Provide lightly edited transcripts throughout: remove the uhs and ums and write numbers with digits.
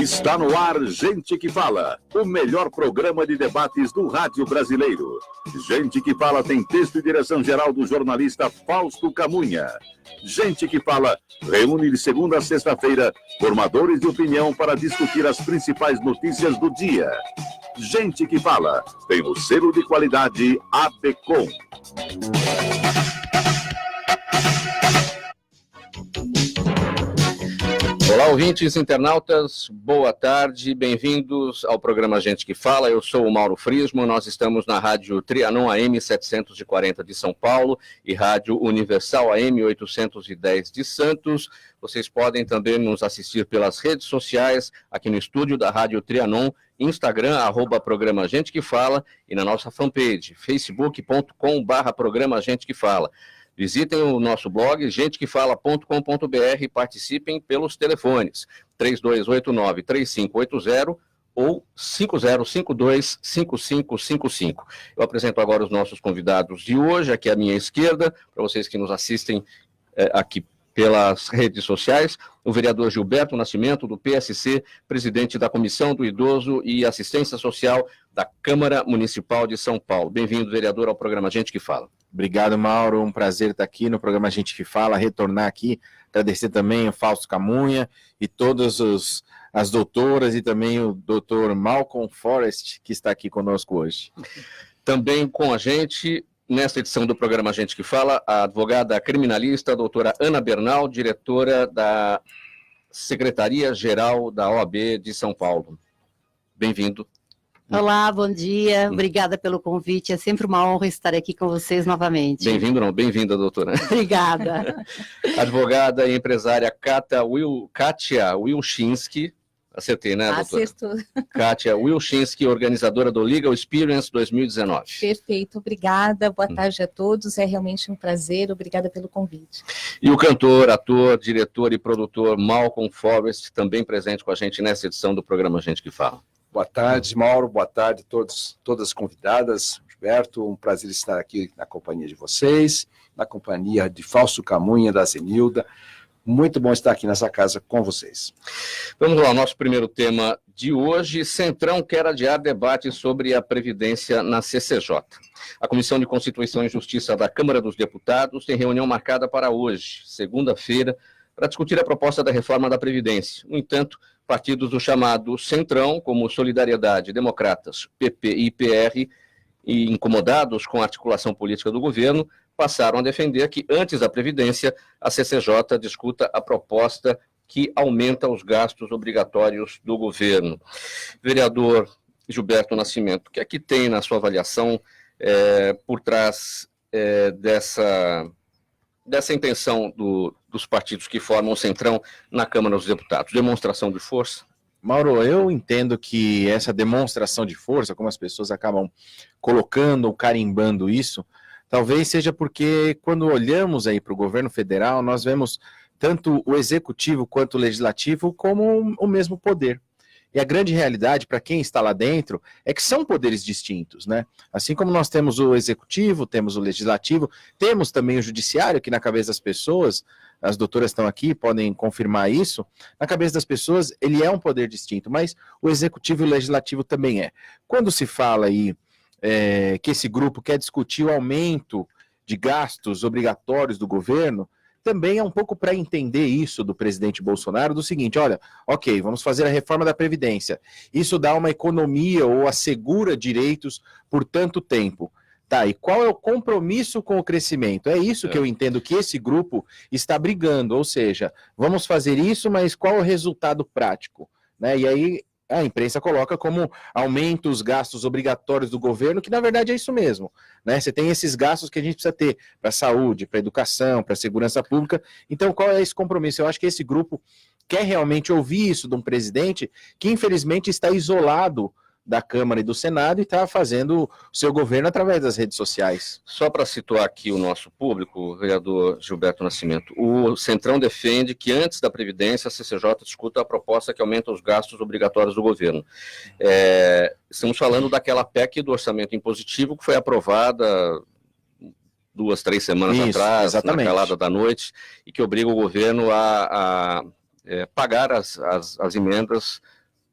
Está no ar Gente que Fala, o melhor programa de debates do rádio brasileiro. Gente que Fala tem texto e direção geral do jornalista Fausto Camunha. Gente que Fala reúne de segunda a sexta-feira formadores de opinião para discutir as principais notícias do dia. Gente que Fala tem o selo de qualidade ABECOM. Olá, ouvintes internautas, boa tarde, bem-vindos ao programa Gente que Fala. Eu sou o Mauro Frismo, nós estamos na Rádio Trianon AM 740 de São Paulo e Rádio Universal AM 810 de Santos. Vocês podem também nos assistir pelas redes sociais, aqui no estúdio da Rádio Trianon, Instagram, @programa Gente que Fala, e na nossa fanpage, facebook.com/programa Gente que Fala. Visitem o nosso blog, gentequefala.com.br, e participem pelos telefones 3289-3580 ou 5052-5555. Eu apresento agora os nossos convidados de hoje, aqui à minha esquerda, para vocês que nos assistem aqui pelas redes sociais, o vereador Gilberto Nascimento, do PSC, presidente da Comissão do Idoso e Assistência Social da Câmara Municipal de São Paulo. Bem-vindo, vereador, ao programa Gente que Fala. Obrigado, Mauro, um prazer estar aqui no programa Gente que Fala, retornar aqui, agradecer também o Fausto Camunha e todas as doutoras e também o doutor Malcolm Forrest, que está aqui conosco hoje. Também com a gente, nesta edição do programa Gente que Fala, a advogada criminalista, a doutora Ana Bernal, diretora da Secretaria-Geral da OAB de São Paulo. Bem-vindo. Olá, bom dia, obrigada pelo convite, é sempre uma honra estar aqui com vocês novamente. Bem-vindo não, bem-vinda, doutora. Obrigada. Advogada e empresária Kátia Wilczynski, acertei, né, doutora? Acertou. Kátia Wilczynski, organizadora do Legal Experience 2019. Perfeito, obrigada, boa tarde a todos, é realmente um prazer, obrigada pelo convite. E o cantor, ator, diretor e produtor Malcolm Forrest, também presente com a gente nessa edição do programa Gente que Fala. Boa tarde, Mauro, boa tarde a todas as convidadas. Gilberto, um prazer estar aqui na companhia de vocês, na companhia de Fausto Camunha, da Zenilda. Muito bom estar aqui nessa casa com vocês. Vamos lá, nosso primeiro tema de hoje. Centrão quer adiar debate sobre a Previdência na CCJ. A Comissão de Constituição e Justiça da Câmara dos Deputados tem reunião marcada para hoje, segunda-feira, para discutir a proposta da reforma da Previdência. No entanto, partidos do chamado Centrão, como Solidariedade, Democratas, PP e PR, e incomodados com a articulação política do governo, passaram a defender que, antes da Previdência, a CCJ discuta a proposta que aumenta os gastos obrigatórios do governo. Vereador Gilberto Nascimento, o que é que tem na sua avaliação por trás dessa intenção dos partidos que formam o Centrão na Câmara dos Deputados? Demonstração de força? Mauro, eu entendo que essa demonstração de força, como as pessoas acabam colocando ou carimbando isso, talvez seja porque quando olhamos aí para o governo federal, nós vemos tanto o executivo quanto o legislativo como o mesmo poder. E a grande realidade, para quem está lá dentro, é que são poderes distintos, né? Assim como nós temos o executivo, temos o legislativo, temos também o judiciário, que na cabeça das pessoas, as doutoras estão aqui, podem confirmar isso, na cabeça das pessoas ele é um poder distinto, mas o executivo e o legislativo também é. Quando se fala aí que esse grupo quer discutir o aumento de gastos obrigatórios do governo, também é um pouco para entender isso do presidente Bolsonaro, do seguinte, olha, ok, vamos fazer a reforma da Previdência, isso dá uma economia ou assegura direitos por tanto tempo. Tá, e qual é o compromisso com o crescimento? É isso que eu entendo que esse grupo está brigando, ou seja, vamos fazer isso, mas qual é o resultado prático? Né? E aí a imprensa coloca como aumenta os gastos obrigatórios do governo, que na verdade é isso mesmo, né? Você tem esses gastos que a gente precisa ter para a saúde, para a educação, para a segurança pública. Então, qual é esse compromisso? Eu acho que esse grupo quer realmente ouvir isso de um presidente que, infelizmente, está isolado da Câmara e do Senado e está fazendo o seu governo através das redes sociais. Só para situar aqui o nosso público, vereador Gilberto Nascimento, o Centrão defende que antes da Previdência a CCJ discuta a proposta que aumenta os gastos obrigatórios do governo. Estamos falando daquela PEC do orçamento impositivo que foi aprovada 2, 3 semanas atrás, exatamente, na calada da noite, e que obriga o governo a pagar as emendas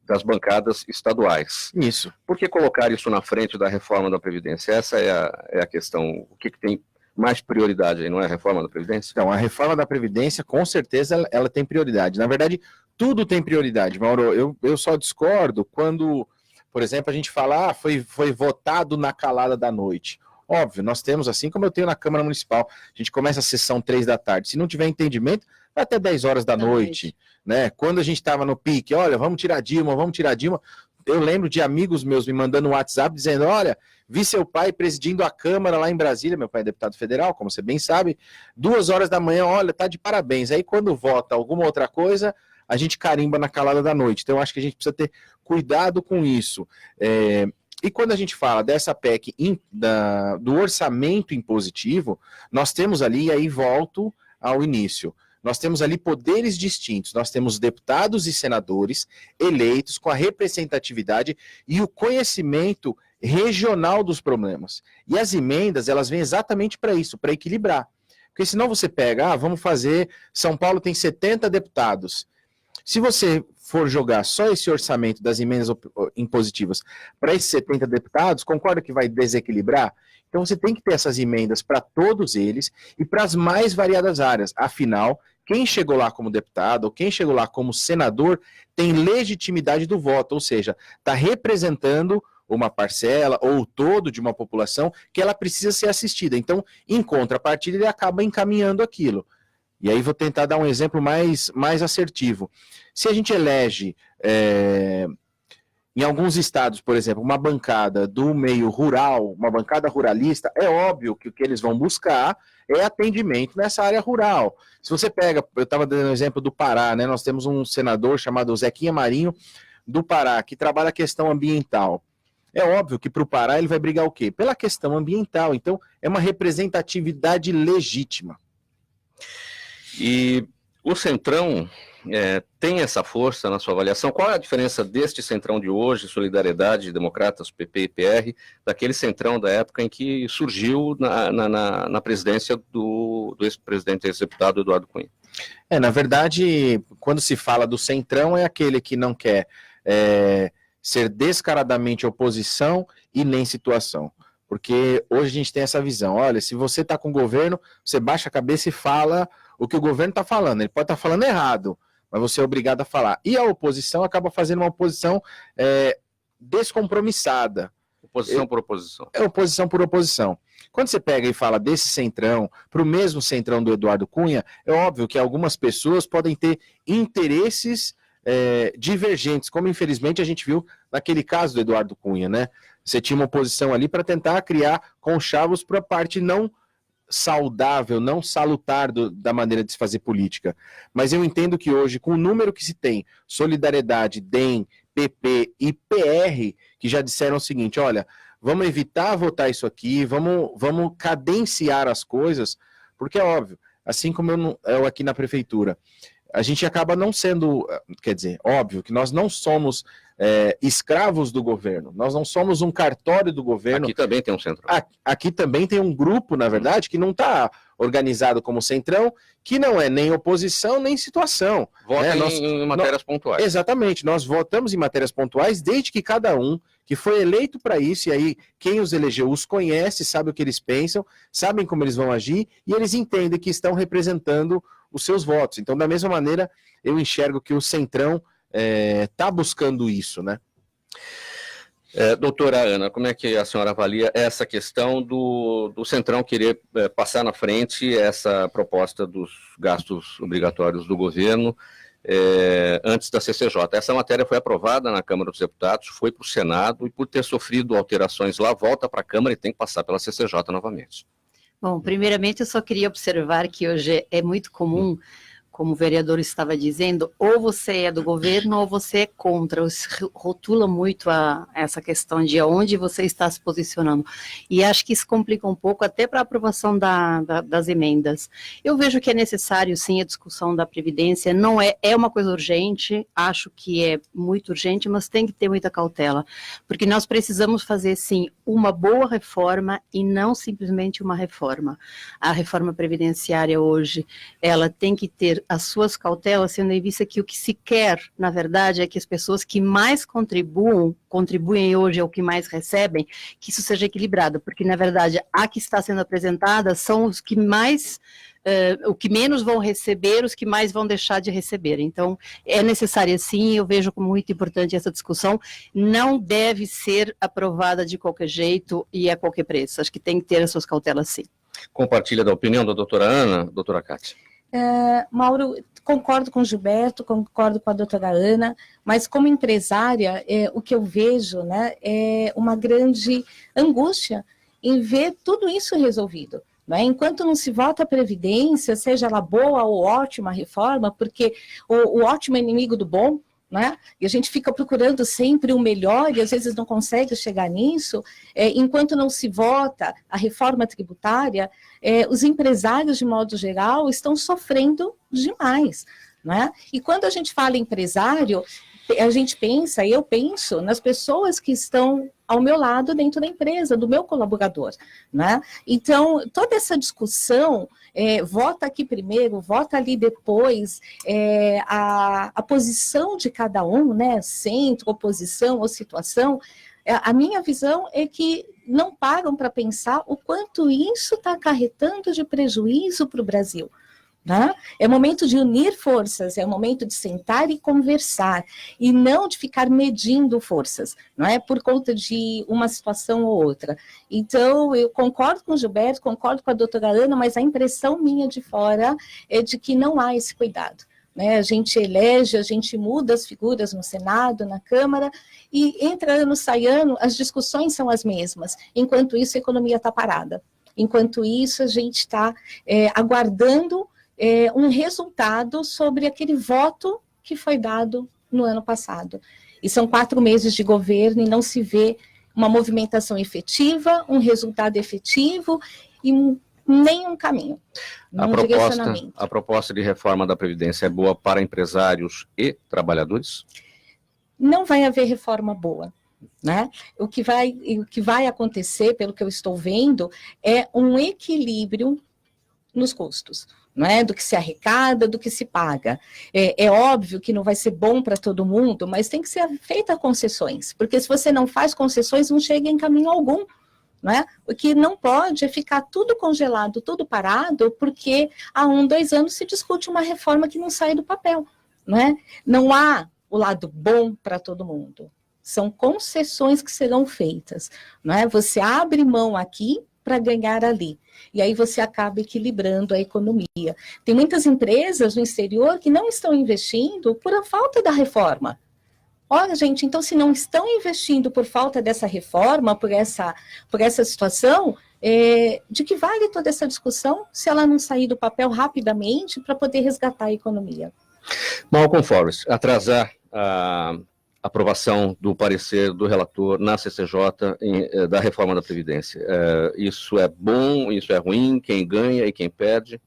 das bancadas estaduais. Isso. Por que colocar isso na frente da reforma da Previdência? Essa é a questão. O que tem mais prioridade aí, não é a reforma da Previdência? Então, a reforma da Previdência, com certeza, ela tem prioridade. Na verdade, tudo tem prioridade, Mauro. Eu só discordo quando, por exemplo, a gente fala, foi votado na calada da noite. Óbvio, nós temos, assim como eu tenho na Câmara Municipal, a gente começa a sessão 3 da tarde. Se não tiver entendimento, vai até 10 horas da noite. Né? Quando a gente estava no pique, olha, vamos tirar Dilma. Eu lembro de amigos meus me mandando um WhatsApp dizendo, olha, vi seu pai presidindo a Câmara lá em Brasília, meu pai é deputado federal, como você bem sabe, 2 horas da manhã, olha, tá de parabéns. Aí quando vota alguma outra coisa, a gente carimba na calada da noite. Então eu acho que a gente precisa ter cuidado com isso. E quando a gente fala dessa PEC do orçamento impositivo, nós temos ali, e aí volto ao início, nós temos ali poderes distintos, nós temos deputados e senadores eleitos com a representatividade e o conhecimento regional dos problemas. E as emendas, elas vêm exatamente para isso, para equilibrar. Porque senão você pega, vamos fazer, São Paulo tem 70 deputados. Se você for jogar só esse orçamento das emendas impositivas para esses 70 deputados, concorda que vai desequilibrar? Então você tem que ter essas emendas para todos eles e para as mais variadas áreas. Afinal, quem chegou lá como deputado ou quem chegou lá como senador tem legitimidade do voto, ou seja, está representando uma parcela ou todo de uma população que ela precisa ser assistida. Então, em contrapartida, ele acaba encaminhando aquilo. E aí vou tentar dar um exemplo mais assertivo. Se a gente elege, em alguns estados, por exemplo, uma bancada do meio rural, uma bancada ruralista, é óbvio que o que eles vão buscar é atendimento nessa área rural. Se você pega, eu estava dando o exemplo do Pará, né? Nós temos um senador chamado Zequinha Marinho, do Pará, que trabalha a questão ambiental. É óbvio que para o Pará ele vai brigar o quê? Pela questão ambiental. Então, é uma representatividade legítima. E o Centrão tem essa força na sua avaliação? Qual é a diferença deste Centrão de hoje, Solidariedade, Democratas, PP e PR, daquele Centrão da época em que surgiu na presidência do ex-presidente e ex-deputado Eduardo Cunha? Na verdade, quando se fala do Centrão, é aquele que não quer ser descaradamente oposição e nem situação. Porque hoje a gente tem essa visão, olha, se você está com o governo, você baixa a cabeça e fala o que o governo está falando. Ele pode estar falando errado, mas você é obrigado a falar. E a oposição acaba fazendo uma oposição descompromissada. Oposição por oposição. É oposição por oposição. Quando você pega e fala desse Centrão para o mesmo Centrão do Eduardo Cunha, é óbvio que algumas pessoas podem ter interesses divergentes, como infelizmente a gente viu naquele caso do Eduardo Cunha, né? Você tinha uma oposição ali para tentar criar conchavos para a parte não saudável, não salutar da maneira de se fazer política. Mas eu entendo que hoje, com o número que se tem, Solidariedade, DEM, PP e PR, que já disseram o seguinte, olha, vamos evitar votar isso aqui, vamos cadenciar as coisas, porque é óbvio, assim como eu aqui na prefeitura, a gente acaba não sendo, quer dizer, óbvio que nós não somos escravos do governo, nós não somos um cartório do governo. Aqui também tem um Centrão. Aqui também tem um grupo, na verdade, que não está organizado como Centrão, que não é nem oposição, nem situação. Vota em matérias pontuais. Exatamente, nós votamos em matérias pontuais desde que cada um que foi eleito para isso, e aí quem os elegeu os conhece, sabe o que eles pensam, sabem como eles vão agir, e eles entendem que estão representando os seus votos. Então, da mesma maneira, eu enxergo que o Centrão está buscando isso, né? Doutora Ana, como é que a senhora avalia essa questão do Centrão querer passar na frente essa proposta dos gastos obrigatórios do governo antes da CCJ? Essa matéria foi aprovada na Câmara dos Deputados, foi para o Senado e por ter sofrido alterações lá, volta para a Câmara e tem que passar pela CCJ novamente. Bom, primeiramente eu só queria observar que hoje é muito comum, como o vereador estava dizendo, ou você é do governo ou você é contra, rotula muito essa questão de onde você está se posicionando, e acho que isso complica um pouco até para a aprovação das emendas. Eu vejo que é necessário sim a discussão da Previdência, não é uma coisa urgente, acho que é muito urgente, mas tem que ter muita cautela, porque nós precisamos fazer sim uma boa reforma e não simplesmente uma reforma. A reforma previdenciária hoje, ela tem que ter as suas cautelas, tendo em vista que o que se quer, na verdade, é que as pessoas que mais contribuem hoje é o que mais recebem, que isso seja equilibrado, porque, na verdade, a que está sendo apresentada são os que mais, o que menos vão receber, os que mais vão deixar de receber. Então, é necessário sim, eu vejo como muito importante essa discussão, não deve ser aprovada de qualquer jeito e a qualquer preço, acho que tem que ter as suas cautelas sim. Compartilha da opinião da doutora Ana, doutora Cátia? Mauro, concordo com o Gilberto, concordo com a doutora Ana, mas como empresária, o que eu vejo, né, é uma grande angústia em ver tudo isso resolvido. Né? Enquanto não se vota a Previdência, seja ela boa ou ótima a reforma, porque o ótimo é inimigo do bom, né? E a gente fica procurando sempre o melhor e às vezes não consegue chegar nisso, enquanto não se vota a reforma tributária, os empresários, de modo geral, estão sofrendo demais. Né? E quando a gente fala empresário, a gente pensa, eu penso nas pessoas que estão ao meu lado dentro da empresa, do meu colaborador. Né? Então, toda essa discussão, vota aqui primeiro, vota ali depois, a posição de cada um, né? Centro, oposição ou situação, a minha visão é que não param para pensar o quanto isso está acarretando de prejuízo para o Brasil. Né? É momento de unir forças, é momento de sentar e conversar, e não de ficar medindo forças, não é por conta de uma situação ou outra. Então, eu concordo com o Gilberto, concordo com a doutora Ana, mas a impressão minha de fora é de que não há esse cuidado. Né? A gente elege, a gente muda as figuras no Senado, na Câmara, e entra ano, sai ano, as discussões são as mesmas, enquanto isso a economia está parada. Enquanto isso, a gente está aguardando um resultado sobre aquele voto que foi dado no ano passado. E são 4 meses de governo e não se vê uma movimentação efetiva, um resultado efetivo e nem um caminho. A proposta de reforma da Previdência é boa para empresários e trabalhadores? Não vai haver reforma boa. Né? O que vai acontecer, pelo que eu estou vendo, é um equilíbrio nos custos. Não é? Do que se arrecada, do que se paga. É óbvio que não vai ser bom para todo mundo, mas tem que ser feita concessões, porque se você não faz concessões, não chega em caminho algum. Não é? O que não pode é ficar tudo congelado, tudo parado, porque há 1, 2 anos se discute uma reforma que não sai do papel. Não é? Não há o lado bom para todo mundo. São concessões que serão feitas. Não é? Você abre mão aqui para ganhar ali. E aí você acaba equilibrando a economia. Tem muitas empresas no exterior que não estão investindo por a falta da reforma. Olha, gente, então se não estão investindo por falta dessa reforma, por essa situação, de que vale toda essa discussão se ela não sair do papel rapidamente para poder resgatar a economia? Malcolm Forrest, atrasar a aprovação do parecer do relator na CCJ da reforma da Previdência. Isso é bom, isso é ruim, quem ganha e quem perde?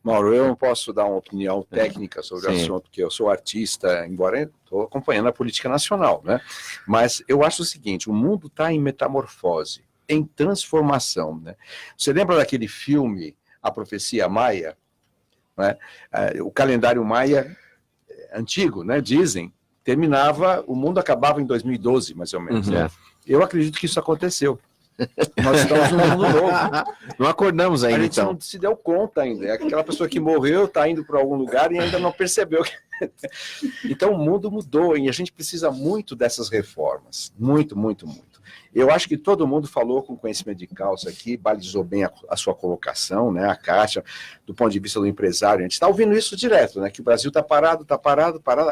Mauro, eu não posso dar uma opinião técnica sobre o assunto, porque eu sou artista, embora estou acompanhando a política nacional, né? Mas eu acho o seguinte, o mundo está em metamorfose, em transformação, né? Você lembra daquele filme, A Profecia Maia? Né? O calendário Maia antigo, né? Dizem, terminava, o mundo acabava em 2012, mais ou menos. Né? Eu acredito que isso aconteceu. Nós estamos num mundo novo. Não acordamos ainda, a gente então. não se deu conta ainda. É aquela pessoa que morreu, está indo para algum lugar e ainda não percebeu. Então o mundo mudou e a gente precisa muito dessas reformas. Muito, muito, muito. Eu acho que todo mundo falou com conhecimento de causa aqui, balizou bem a sua colocação, né, a Cátia, do ponto de vista do empresário. A gente está ouvindo isso direto, né, que o Brasil está parado,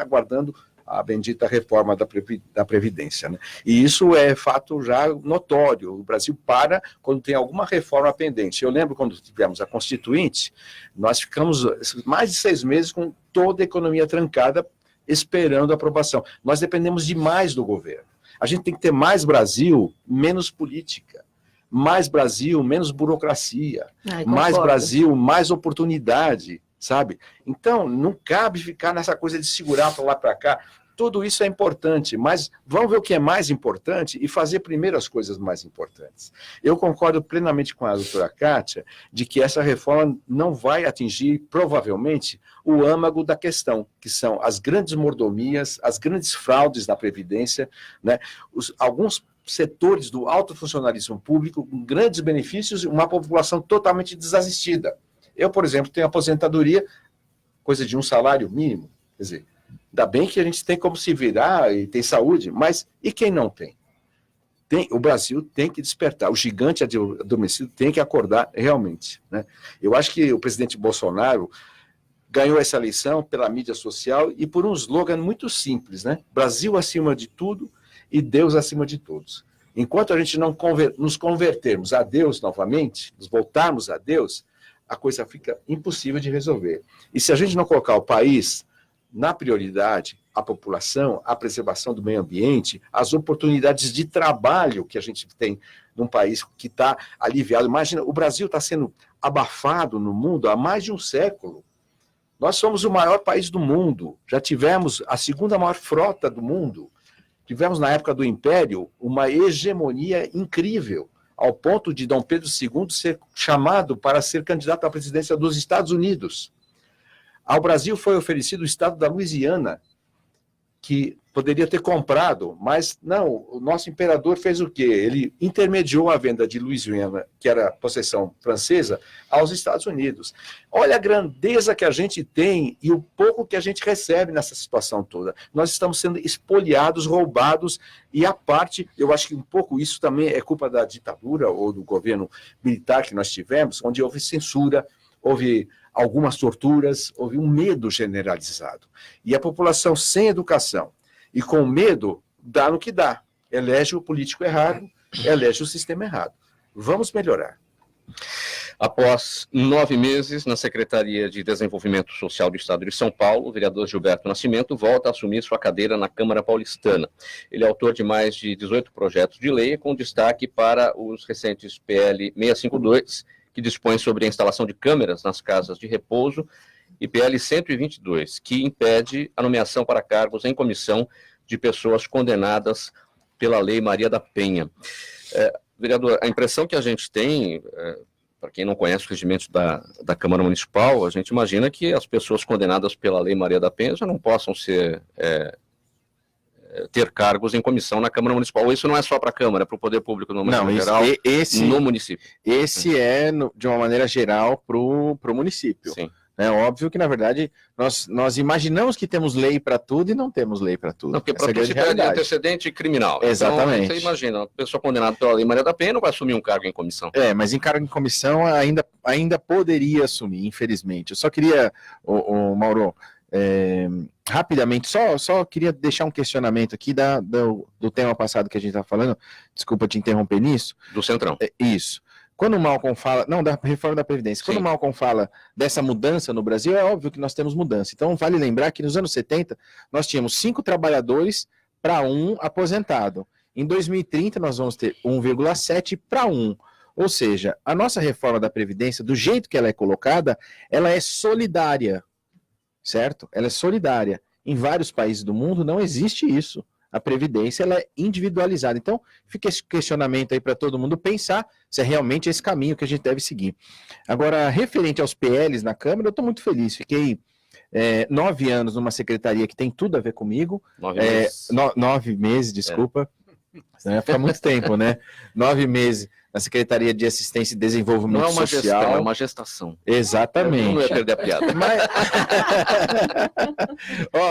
aguardando a bendita reforma da Previdência. Né? E isso é fato já notório. O Brasil para quando tem alguma reforma pendente. Eu lembro quando tivemos a Constituinte, nós ficamos mais de 6 meses com toda a economia trancada, esperando a aprovação. Nós dependemos demais do governo. A gente tem que ter mais Brasil, menos política. Mais Brasil, menos burocracia. Mais Brasil, mais oportunidade. Sabe? Então, não cabe ficar nessa coisa de segurar para lá para cá. Tudo isso é importante, mas vamos ver o que é mais importante e fazer primeiro as coisas mais importantes. Eu concordo plenamente com a doutora Kátia de que essa reforma não vai atingir, provavelmente, o âmago da questão, que são as grandes mordomias, as grandes fraudes na Previdência, né? Alguns setores do alto funcionalismo público com grandes benefícios e uma população totalmente desassistida. Eu, por exemplo, tenho aposentadoria, coisa de um salário mínimo, quer dizer, ainda bem que a gente tem como se virar e tem saúde, mas e quem não tem? O Brasil tem que despertar, o gigante adormecido tem que acordar realmente, né? Eu acho que o presidente Bolsonaro ganhou essa eleição pela mídia social e por um slogan muito simples, né? Brasil acima de tudo e Deus acima de todos. Enquanto a gente não nos convertermos a Deus novamente, nos voltarmos a Deus, a coisa fica impossível de resolver. E se a gente não colocar o país na prioridade, a população, a preservação do meio ambiente, as oportunidades de trabalho que a gente tem num país que está aliviado. Imagina, o Brasil está sendo abafado no mundo há mais de um século. Nós somos o maior país do mundo, já tivemos a segunda maior frota do mundo, tivemos na época do Império uma hegemonia incrível, ao ponto de Dom Pedro II ser chamado para ser candidato à presidência dos Estados Unidos. Ao Brasil foi oferecido o estado da Louisiana, que poderia ter comprado, mas não, o nosso imperador fez o quê? Ele intermediou a venda de Louisiana, que era possessão francesa, aos Estados Unidos. Olha a grandeza que a gente tem e o pouco que a gente recebe nessa situação toda. Nós estamos sendo espoliados, roubados, e a parte, eu acho que um pouco isso também é culpa da ditadura ou do governo militar que nós tivemos, onde houve censura, houve algumas torturas, houve um medo generalizado. E a população sem educação e com medo dá no que dá. Elege o político errado, elege o sistema errado. Vamos melhorar. Após 9 meses na Secretaria de Desenvolvimento Social do Estado de São Paulo, o vereador Gilberto Nascimento volta a assumir sua cadeira na Câmara Paulistana. Ele é autor de mais de 18 projetos de lei, com destaque para os recentes PL 652, que dispõe sobre a instalação de câmeras nas casas de repouso, e PL 122, que impede a nomeação para cargos em comissão de pessoas condenadas pela Lei Maria da Penha. Vereador, a impressão que a gente tem, para quem não conhece os regimentos da Câmara Municipal, a gente imagina que as pessoas condenadas pela Lei Maria da Penha já não possam ter cargos em comissão na Câmara Municipal. Ou isso não é só para a Câmara, é para o Poder Público no geral, no município? Esse é, de uma maneira geral, para o município. Sim. É óbvio que, na verdade, nós imaginamos que temos lei para tudo e não temos lei para tudo. Não, porque para tudo se pede antecedente criminal. Exatamente. Então, você imagina, uma pessoa condenada pela Lei Maria da Penha não vai assumir um cargo em comissão. Mas em cargo em comissão ainda poderia assumir, infelizmente. Eu só queria, Mauro, rapidamente, só queria deixar um questionamento aqui do tema passado que a gente estava falando, desculpa te interromper nisso. Do Centrão. Isso. Quando o Malcolm fala, da reforma da Previdência, quando o Malcolm fala dessa mudança no Brasil, é óbvio que nós temos mudança. Então, vale lembrar que nos anos 70, nós tínhamos 5 trabalhadores para 1 aposentado. Em 2030, nós vamos ter 1,7 para 1. Ou seja, a nossa reforma da Previdência, do jeito que ela é colocada, ela é solidária, certo? Ela é solidária. Em vários países do mundo não existe isso. A Previdência ela é individualizada. Então, fica esse questionamento aí para todo mundo pensar se é realmente esse caminho que a gente deve seguir. Agora, referente aos PLs na Câmara, eu estou muito feliz. Fiquei 9 anos numa secretaria que tem tudo a ver comigo. 9 meses. 9 meses, desculpa. Vai ficar muito tempo, né? 9 meses na Secretaria de Assistência e Desenvolvimento Social. Não é uma Social. gestão, é uma gestação. Exatamente. Eu não ia perder a piada.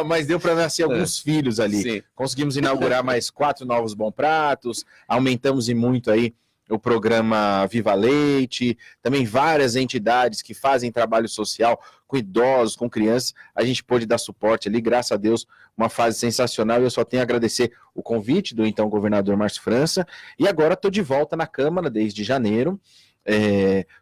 Mas deu para nascer alguns filhos ali. Sim. Conseguimos inaugurar mais 4 novos Bom Pratos, aumentamos e muito aí o programa Viva Leite, também várias entidades que fazem trabalho social com idosos, com crianças, a gente pôde dar suporte ali, graças a Deus, uma fase sensacional, e eu só tenho a agradecer o convite do então governador Márcio França, e agora estou de volta na Câmara desde janeiro,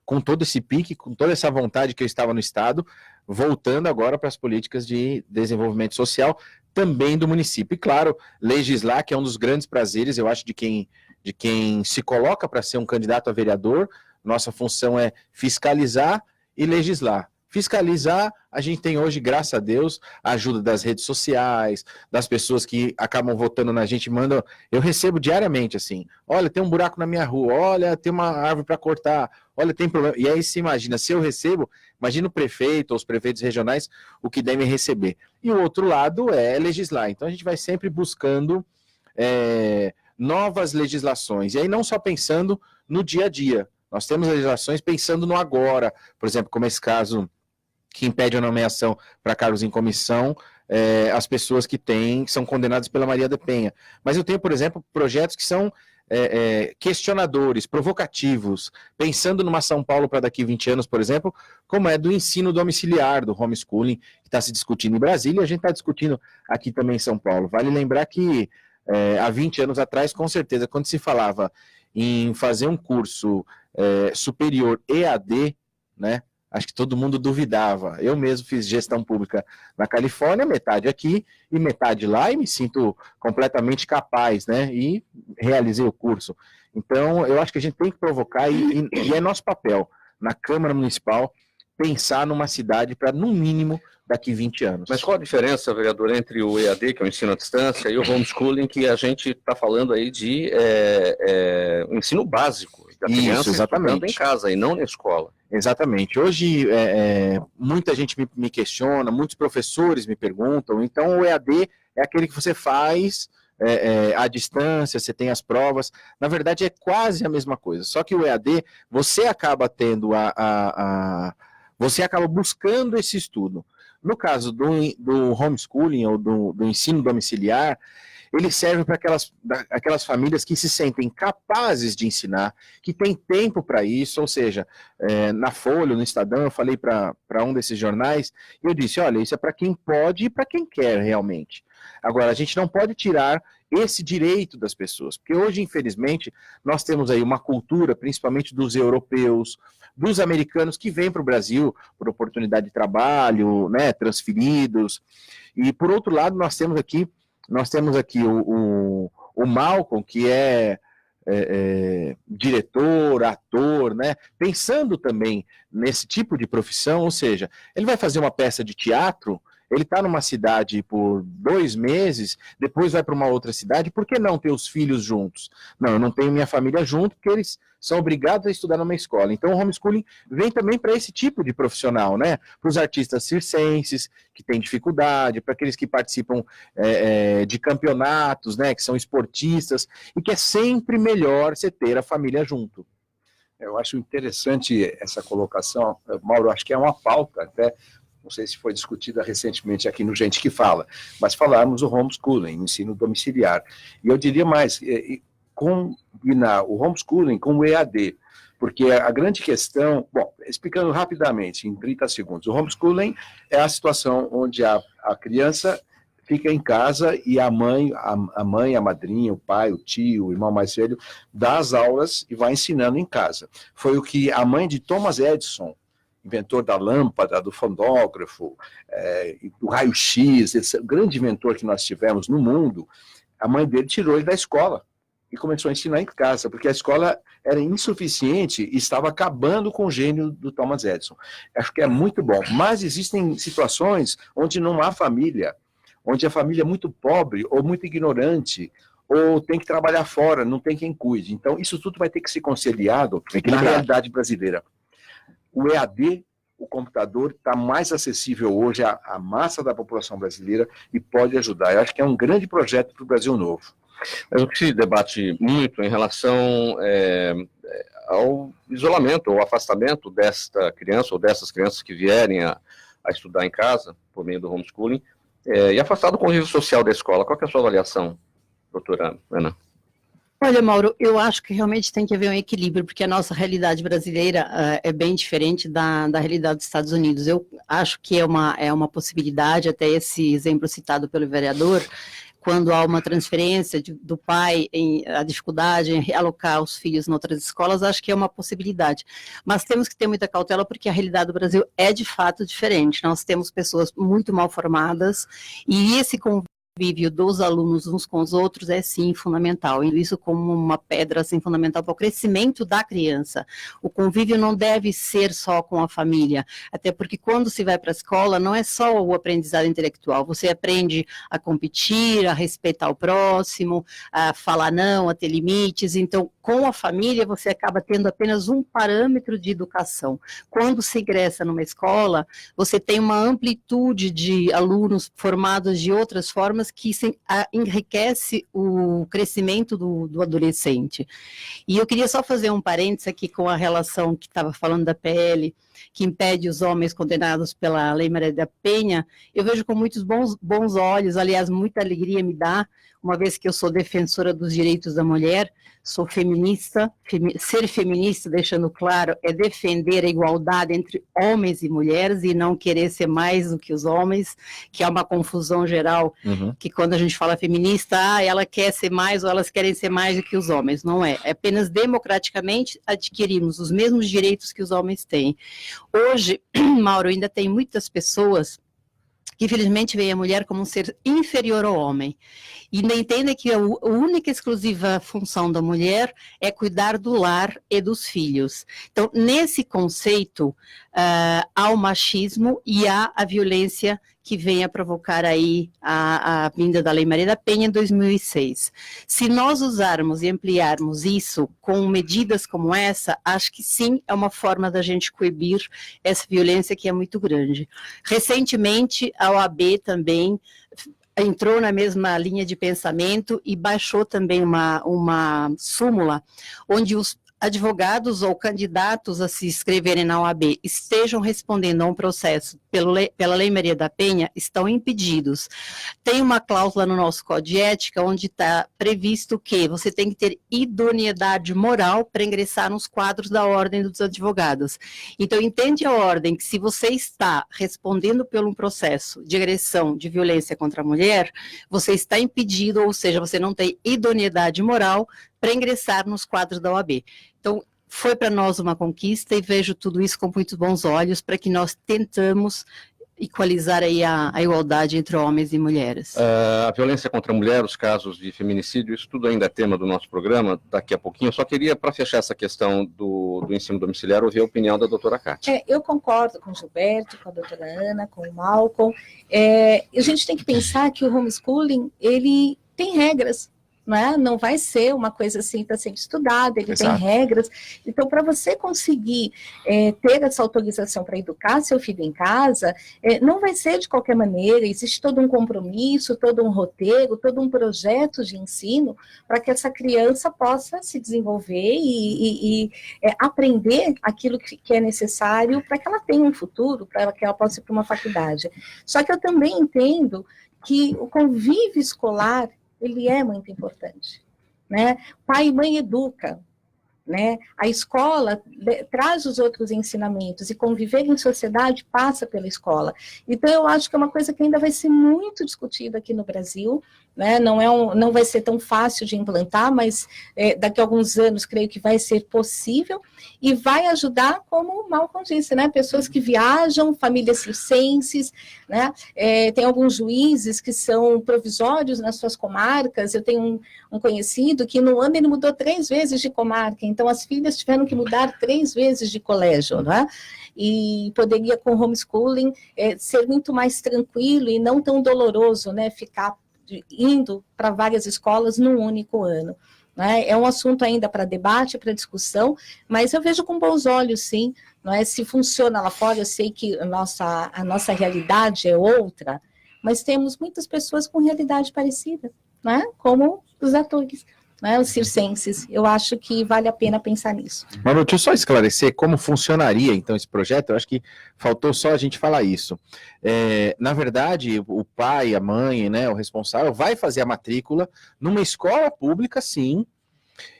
com todo esse pique, com toda essa vontade que eu estava no Estado, voltando agora para as políticas de desenvolvimento social, também do município. E claro, legislar, que é um dos grandes prazeres, eu acho, de quem se coloca para ser um candidato a vereador. Nossa função é fiscalizar e legislar. fiscalizar, a gente tem hoje, graças a Deus, a ajuda das redes sociais, das pessoas que acabam votando na gente, mandam, eu recebo diariamente assim, olha, tem um buraco na minha rua, olha, tem uma árvore para cortar, olha, tem problema, e aí se imagina, se eu recebo, imagina o prefeito ou os prefeitos regionais, o que devem receber. E o outro lado é legislar, então a gente vai sempre buscando novas legislações, e aí não só pensando no dia a dia, nós temos legislações pensando no agora, por exemplo, como esse caso que impede a nomeação para cargos em comissão, as pessoas que são condenadas pela Maria da Penha. Mas eu tenho, por exemplo, projetos que são questionadores, provocativos, pensando numa São Paulo para daqui 20 anos, por exemplo, como é do ensino domiciliar, do homeschooling, que está se discutindo em Brasília, e a gente está discutindo aqui também em São Paulo. Vale lembrar que há 20 anos atrás, com certeza, quando se falava em fazer um curso superior EAD, né? Acho que todo mundo duvidava. Eu mesmo fiz gestão pública na Califórnia, metade aqui e metade lá, e me sinto completamente capaz, né? E realizei o curso. Então, eu acho que a gente tem que provocar, e é nosso papel, na Câmara Municipal, pensar numa cidade para, no mínimo, daqui 20 anos. Mas qual a diferença, vereador, entre o EAD, que é o ensino à distância, e o homeschooling, que a gente está falando aí de ensino básico, da criança estudando em casa e não na escola? Exatamente. Hoje, muita gente me questiona, muitos professores me perguntam, então o EAD é aquele que você faz à distância, você tem as provas, na verdade é quase a mesma coisa, só que o EAD, você acaba tendo você acaba buscando esse estudo. No caso do homeschooling ou do ensino domiciliar, ele serve para aquelas famílias que se sentem capazes de ensinar, que têm tempo para isso, ou seja, na Folha, no Estadão, eu falei para um desses jornais, e eu disse, olha, isso é para quem pode e para quem quer realmente. Agora, a gente não pode tirar esse direito das pessoas, porque hoje, infelizmente, nós temos aí uma cultura, principalmente dos europeus, dos americanos que vêm para o Brasil por oportunidade de trabalho, né, transferidos, e por outro lado, nós temos aqui o Malcolm, que é diretor, ator, né? Pensando também nesse tipo de profissão, ou seja, ele vai fazer uma peça de teatro, ele está numa cidade por 2 meses, depois vai para uma outra cidade, por que não ter os filhos juntos? Não, eu não tenho minha família junto, porque eles são obrigados a estudar numa escola. Então o homeschooling vem também para esse tipo de profissional, né? Para os artistas circenses, que têm dificuldade, para aqueles que participam de campeonatos, né? Que são esportistas, e que é sempre melhor você ter a família junto. Eu acho interessante essa colocação, Mauro, acho que é uma pauta até, não sei se foi discutida recentemente aqui no Gente que Fala, mas falarmos o homeschooling, o ensino domiciliar. E eu diria mais, combinar o homeschooling com o EAD, porque a grande questão, bom, explicando rapidamente, em 30 segundos, o homeschooling é a situação onde a criança fica em casa e a mãe, a madrinha, o pai, o tio, o irmão mais velho, dá as aulas e vai ensinando em casa. Foi o que a mãe de Thomas Edison, inventor da lâmpada, do fonógrafo, do raio-x, esse grande inventor que nós tivemos no mundo, a mãe dele tirou ele da escola e começou a ensinar em casa, porque a escola era insuficiente e estava acabando com o gênio do Thomas Edison. Acho que é muito bom, mas existem situações onde não há família, onde a família é muito pobre ou muito ignorante, ou tem que trabalhar fora, não tem quem cuide. Então, isso tudo vai ter que ser conciliado na realidade brasileira. O EAD, o computador, está mais acessível hoje à massa da população brasileira e pode ajudar. Eu acho que é um grande projeto para o Brasil Novo. Mas o que se debate muito em relação ao isolamento ou afastamento desta criança ou dessas crianças que vierem a estudar em casa, por meio do homeschooling, e afastar do convívio social da escola. Qual que é a sua avaliação, doutora Ana? Olha, Mauro, eu acho que realmente tem que haver um equilíbrio, porque a nossa realidade brasileira é bem diferente da realidade dos Estados Unidos. Eu acho que é uma possibilidade, até esse exemplo citado pelo vereador, quando há uma transferência do pai, a dificuldade em realocar os filhos em outras escolas, acho que é uma possibilidade. Mas temos que ter muita cautela, porque a realidade do Brasil é de fato diferente. Nós temos pessoas muito mal formadas, e esse convívio convívio dos alunos uns com os outros é sim fundamental, e isso como uma pedra assim, fundamental para o crescimento da criança. O convívio não deve ser só com a família, até porque quando se vai para a escola não é só o aprendizado intelectual, você aprende a competir, a respeitar o próximo, a falar não, a ter limites. Então com a família você acaba tendo apenas um parâmetro de educação. Quando se ingressa numa escola, você tem uma amplitude de alunos formados de outras formas que enriquece o crescimento do adolescente. E eu queria só fazer um parênteses aqui com a relação que estava falando da PL, que impede os homens condenados pela Lei Maria da Penha. Eu vejo com muitos bons olhos, aliás, muita alegria me dá, uma vez que eu sou defensora dos direitos da mulher, sou feminista, ser feminista, deixando claro, é defender a igualdade entre homens e mulheres e não querer ser mais do que os homens, que é uma confusão geral, que quando a gente fala feminista, ela quer ser mais ou elas querem ser mais do que os homens. Não é, é apenas democraticamente adquirimos os mesmos direitos que os homens têm. Hoje, Mauro, ainda tem muitas pessoas que infelizmente veem a mulher como um ser inferior ao homem, e ainda entendem que a única e exclusiva função da mulher é cuidar do lar e dos filhos. Então, nesse conceito, há o machismo e há a violência que vem a provocar aí a vinda da Lei Maria da Penha em 2006. Se nós usarmos e ampliarmos isso com medidas como essa, acho que sim, é uma forma da gente coibir essa violência que é muito grande. Recentemente, a OAB também entrou na mesma linha de pensamento e baixou também uma súmula onde os advogados ou candidatos a se inscreverem na OAB estejam respondendo a um processo pela Lei Maria da Penha, estão impedidos. Tem uma cláusula no nosso Código de Ética onde está previsto que você tem que ter idoneidade moral para ingressar nos quadros da Ordem dos Advogados. Então, entende a ordem que se você está respondendo por um processo de agressão, de violência contra a mulher, você está impedido, ou seja, você não tem idoneidade moral para ingressar nos quadros da OAB. Então, foi para nós uma conquista e vejo tudo isso com muitos bons olhos para que nós tentamos equalizar aí a igualdade entre homens e mulheres. A violência contra a mulher, os casos de feminicídio, isso tudo ainda é tema do nosso programa, daqui a pouquinho. Eu só queria, para fechar essa questão do ensino domiciliar, ouvir a opinião da doutora Kátia. Eu concordo com o Gilberto, com a doutora Ana, com o Malcolm. A gente tem que pensar que o homeschooling, ele tem regras. Não vai ser uma coisa assim para ser estudada, ele Exato. tem regras. Então, para você conseguir ter essa autorização para educar seu filho em casa, não vai ser de qualquer maneira, existe todo um compromisso, todo um roteiro, todo um projeto de ensino para que essa criança possa se desenvolver e aprender aquilo que é necessário para que ela tenha um futuro, para que ela possa ir para uma faculdade. Só que eu também entendo que o convívio escolar ele é muito importante, né? Pai e mãe educa, né? A escola traz os outros ensinamentos e conviver em sociedade passa pela escola. Então, eu acho que é uma coisa que ainda vai ser muito discutida aqui no Brasil, né? Não vai ser tão fácil de implantar, mas daqui a alguns anos creio que vai ser possível e vai ajudar, como o Malcolm disse, né? Pessoas que viajam, famílias circenses, né? Tem alguns juízes que são provisórios nas suas comarcas. Eu tenho um conhecido que no ano ele mudou 3 vezes de comarca, então as filhas tiveram que mudar 3 vezes de colégio, né? E poderia com homeschooling ser muito mais tranquilo e não tão doloroso, né? Ficar indo para várias escolas num único ano. Né? É um assunto ainda para debate, para discussão, mas eu vejo com bons olhos, sim. Não é? Se funciona lá fora, eu sei que a nossa realidade é outra, mas temos muitas pessoas com realidade parecida, né? Como os atores, né? Os circenses. Eu acho que vale a pena pensar nisso. Mas deixa eu só esclarecer como funcionaria, então, esse projeto. Eu acho que faltou só a gente falar isso. Na verdade, o pai, a mãe, né, o responsável, vai fazer a matrícula numa escola pública, sim,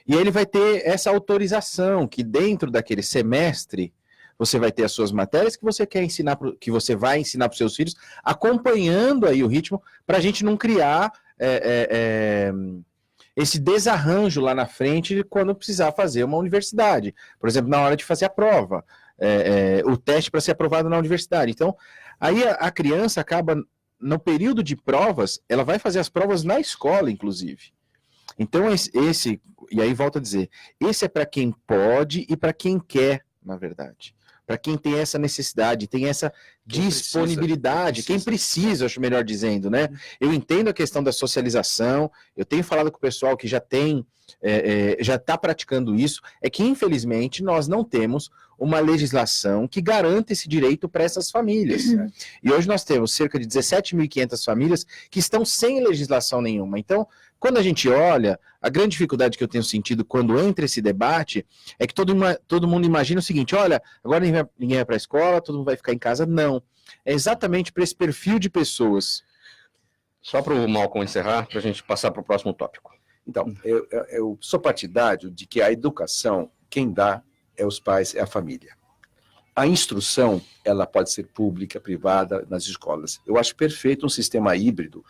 e ele vai ter essa autorização que dentro daquele semestre você vai ter as suas matérias que você quer ensinar, que você vai ensinar para os seus filhos, acompanhando aí o ritmo, para a gente não criar esse desarranjo lá na frente quando precisar fazer uma universidade. Por exemplo, na hora de fazer a prova, o teste para ser aprovado na universidade. Então, aí a criança acaba no período de provas, ela vai fazer as provas na escola, inclusive. Então, e aí volto a dizer, esse é para quem pode e para quem quer, na verdade. Para quem tem essa necessidade, tem essa disponibilidade, quem precisa, acho melhor dizendo, né? Eu entendo a questão da socialização, eu tenho falado com o pessoal que já tem, já está praticando isso, é que infelizmente nós não temos uma legislação que garanta esse direito para essas famílias. E hoje nós temos cerca de 17.500 famílias que estão sem legislação nenhuma. Então, quando a gente olha, a grande dificuldade que eu tenho sentido quando entra esse debate é que todo mundo imagina o seguinte, olha, agora ninguém vai para a escola, todo mundo vai ficar em casa. Não, é exatamente para esse perfil de pessoas. Só para o Malcolm encerrar, para a gente passar para o próximo tópico. Então, eu sou partidário de que a educação, quem dá é os pais, é a família. A instrução, ela pode ser pública, privada, nas escolas. Eu acho perfeito um sistema híbrido,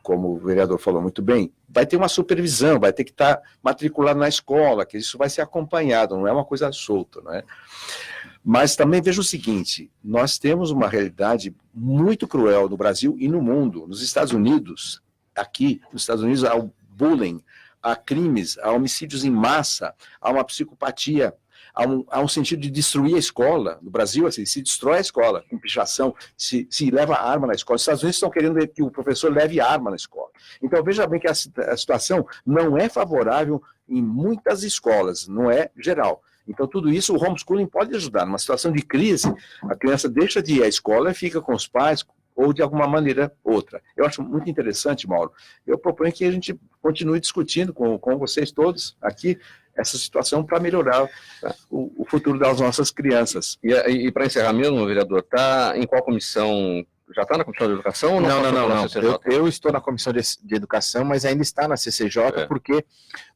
como o vereador falou muito bem, vai ter uma supervisão, vai ter que estar matriculado na escola, que isso vai ser acompanhado, não é uma coisa solta, não é? Mas também vejo o seguinte, nós temos uma realidade muito cruel no Brasil e no mundo. Nos Estados Unidos, aqui, nos Estados Unidos, há o bullying, há crimes, há homicídios em massa, há uma psicopatia, há um sentido de destruir a escola. No Brasil, assim, se destrói a escola, com pichação, se leva arma na escola. Os Estados Unidos estão querendo que o professor leve arma na escola. Então, veja bem que a situação não é favorável em muitas escolas, não é geral. Então, tudo isso, o homeschooling pode ajudar. Numa situação de crise, a criança deixa de ir à escola e fica com os pais, ou de alguma maneira outra. Eu acho muito interessante, Mauro. Eu proponho que a gente continue discutindo com vocês todos aqui essa situação para melhorar o futuro das nossas crianças. E para encerrar mesmo, vereador, está em qual comissão? Já está na Comissão de Educação ou não? Não. Eu estou na Comissão de Educação, mas ainda está na CCJ, porque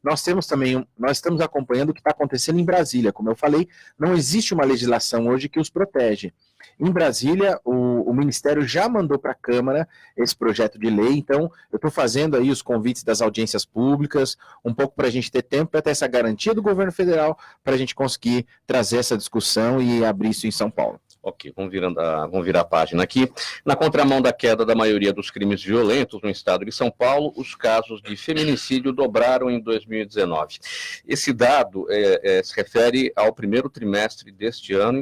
nós estamos acompanhando o que está acontecendo em Brasília. Como eu falei, não existe uma legislação hoje que os protege. Em Brasília, o Ministério já mandou para a Câmara esse projeto de lei, então eu estou fazendo aí os convites das audiências públicas, um pouco para a gente ter tempo para ter essa garantia do governo federal, para a gente conseguir trazer essa discussão e abrir isso em São Paulo. Ok, vamos virar a página aqui. Na contramão da queda da maioria dos crimes violentos no estado de São Paulo, os casos de feminicídio dobraram em 2019. Esse dado se refere ao primeiro trimestre deste ano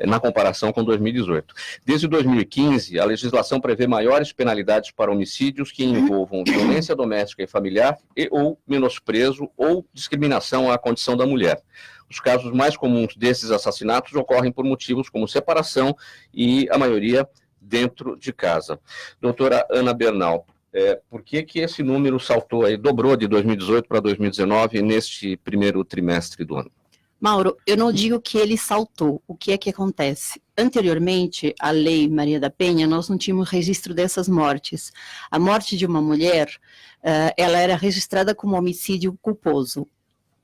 na comparação com 2018. Desde 2015, a legislação prevê maiores penalidades para homicídios que envolvam violência doméstica e familiar ou menosprezo ou discriminação à condição da mulher. Os casos mais comuns desses assassinatos ocorrem por motivos como separação e, a maioria, dentro de casa. Doutora Ana Bernal, por que esse número saltou aí, dobrou de 2018 para 2019 neste primeiro trimestre do ano? Mauro, eu não digo que ele saltou. O que é que acontece? Anteriormente, a Lei Maria da Penha, nós não tínhamos registro dessas mortes. A morte de uma mulher, ela era registrada como homicídio culposo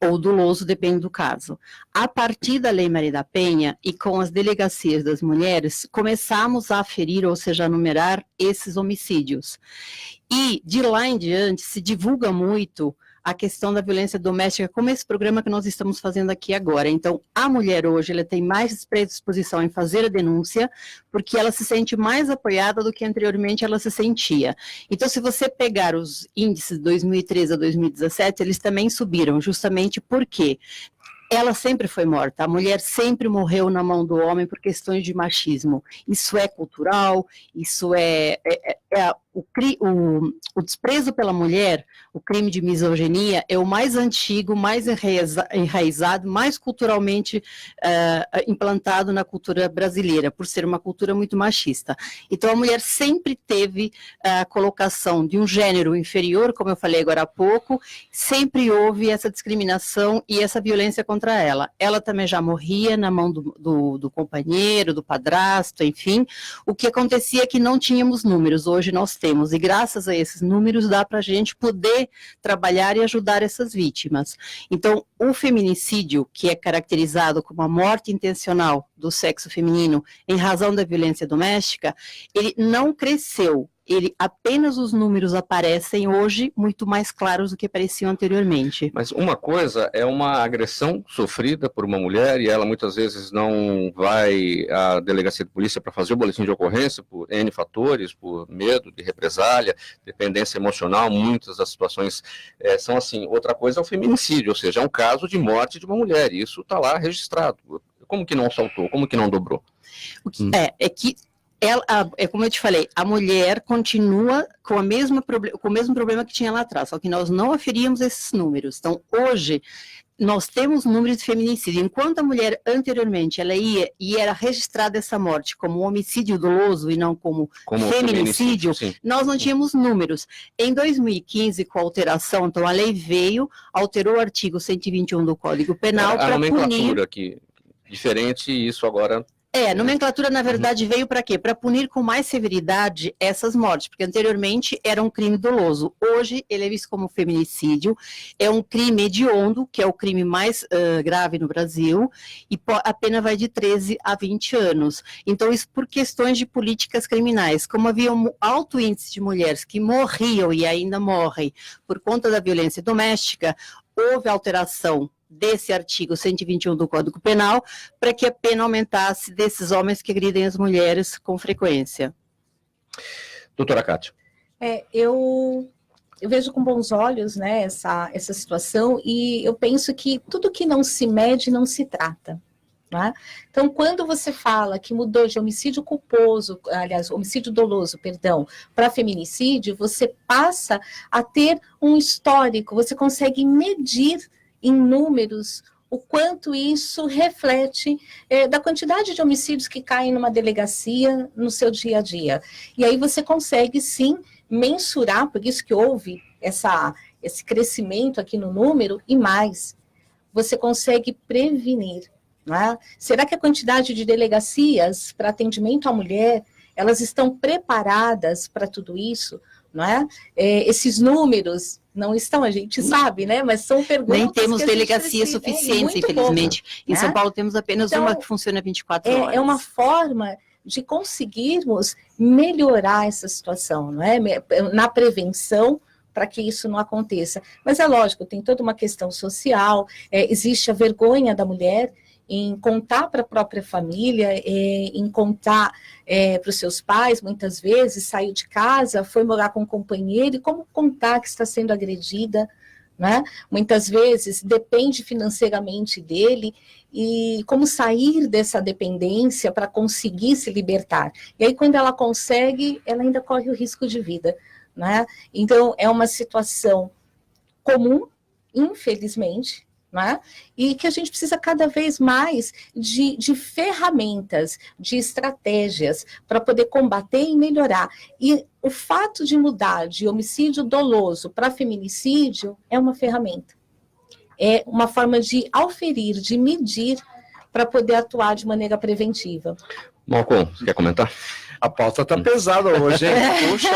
ou doloso, depende do caso. A partir da Lei Maria da Penha e com as delegacias das mulheres, começamos a aferir, ou seja, a numerar esses homicídios. E de lá em diante se divulga muito a questão da violência doméstica, como esse programa que nós estamos fazendo aqui agora. Então, a mulher hoje, ela tem mais predisposição em fazer a denúncia, porque ela se sente mais apoiada do que anteriormente ela se sentia. Então, se você pegar os índices de 2013 a 2017, eles também subiram, justamente porque ela sempre foi morta, a mulher sempre morreu na mão do homem por questões de machismo. Isso é cultural, isso o desprezo pela mulher, o crime de misoginia, é o mais antigo, mais enraizado, mais culturalmente implantado na cultura brasileira, por ser uma cultura muito machista. Então, a mulher sempre teve a colocação de um gênero inferior, como eu falei agora há pouco, sempre houve essa discriminação e essa violência contra ela. Ela também já morria na mão do companheiro, do padrasto, enfim. O que acontecia é que não tínhamos números, hoje nós temos, e graças a esses números dá para a gente poder trabalhar e ajudar essas vítimas. Então, o feminicídio, que é caracterizado como a morte intencional do sexo feminino em razão da violência doméstica, ele não cresceu, apenas os números aparecem hoje muito mais claros do que apareciam anteriormente. Mas uma coisa é uma agressão sofrida por uma mulher e ela muitas vezes não vai à delegacia de polícia para fazer o boletim de ocorrência por N fatores, por medo de represália, dependência emocional, muitas das situações são assim. Outra coisa é o feminicídio, ou seja, é um caso de morte de uma mulher, e isso está lá registrado. Como que não saltou? Como que não dobrou? O que que como eu te falei, a mulher continua com o mesmo problema que tinha lá atrás, só que nós não aferíamos esses números. Então, hoje, nós temos números de feminicídio. Enquanto a mulher, anteriormente, ela ia e era registrada essa morte como homicídio doloso e não como feminicídio, nós não tínhamos números. Em 2015, com a alteração, então a lei veio, alterou o artigo 121 do Código Penal para punir... A nomenclatura aqui, diferente, e isso agora... A nomenclatura, na verdade, veio para quê? Para punir com mais severidade essas mortes, porque anteriormente era um crime doloso. Hoje, ele é visto como feminicídio, é um crime hediondo, que é o crime mais grave no Brasil, e a pena vai de 13 a 20 anos. Então, isso por questões de políticas criminais. Como havia um alto índice de mulheres que morriam e ainda morrem por conta da violência doméstica, houve alteração desse artigo 121 do Código Penal, para que a pena aumentasse desses homens que agridem as mulheres com frequência. Doutora Kátia. Eu vejo com bons olhos, né, essa situação, e eu penso que tudo que não se mede não se trata. Né? Então, quando você fala que mudou de homicídio culposo, aliás, homicídio doloso, perdão, para feminicídio, você passa a ter um histórico, você consegue medir em números o quanto isso reflete da quantidade de homicídios que caem numa delegacia no seu dia a dia. E aí você consegue, sim, mensurar, por isso que houve esse crescimento aqui no número, e mais, você consegue prevenir. Não é? Será que a quantidade de delegacias para atendimento à mulher, elas estão preparadas para tudo isso? Não é? Esses números não estão, a gente sabe, né? Mas são perguntas. Nem temos delegacias suficientes, infelizmente. Pouco, em né? São Paulo temos apenas uma que funciona 24 horas. É uma forma de conseguirmos melhorar essa situação, não é? Na prevenção, para que isso não aconteça. Mas é lógico, tem toda uma questão social, existe a vergonha da mulher em contar para a própria família, em contar para os seus pais, muitas vezes, saiu de casa, foi morar com um companheiro, e como contar que está sendo agredida, né? Muitas vezes depende financeiramente dele, e como sair dessa dependência para conseguir se libertar. E aí, quando ela consegue, ela ainda corre o risco de vida, né? Então, é uma situação comum, infelizmente, né? E que a gente precisa cada vez mais de ferramentas, de estratégias para poder combater e melhorar. E o fato de mudar de homicídio doloso para feminicídio é uma ferramenta. É uma forma de auferir, de medir, para poder atuar de maneira preventiva. Malcom, você quer comentar? A pauta está pesada hoje, hein? Puxa,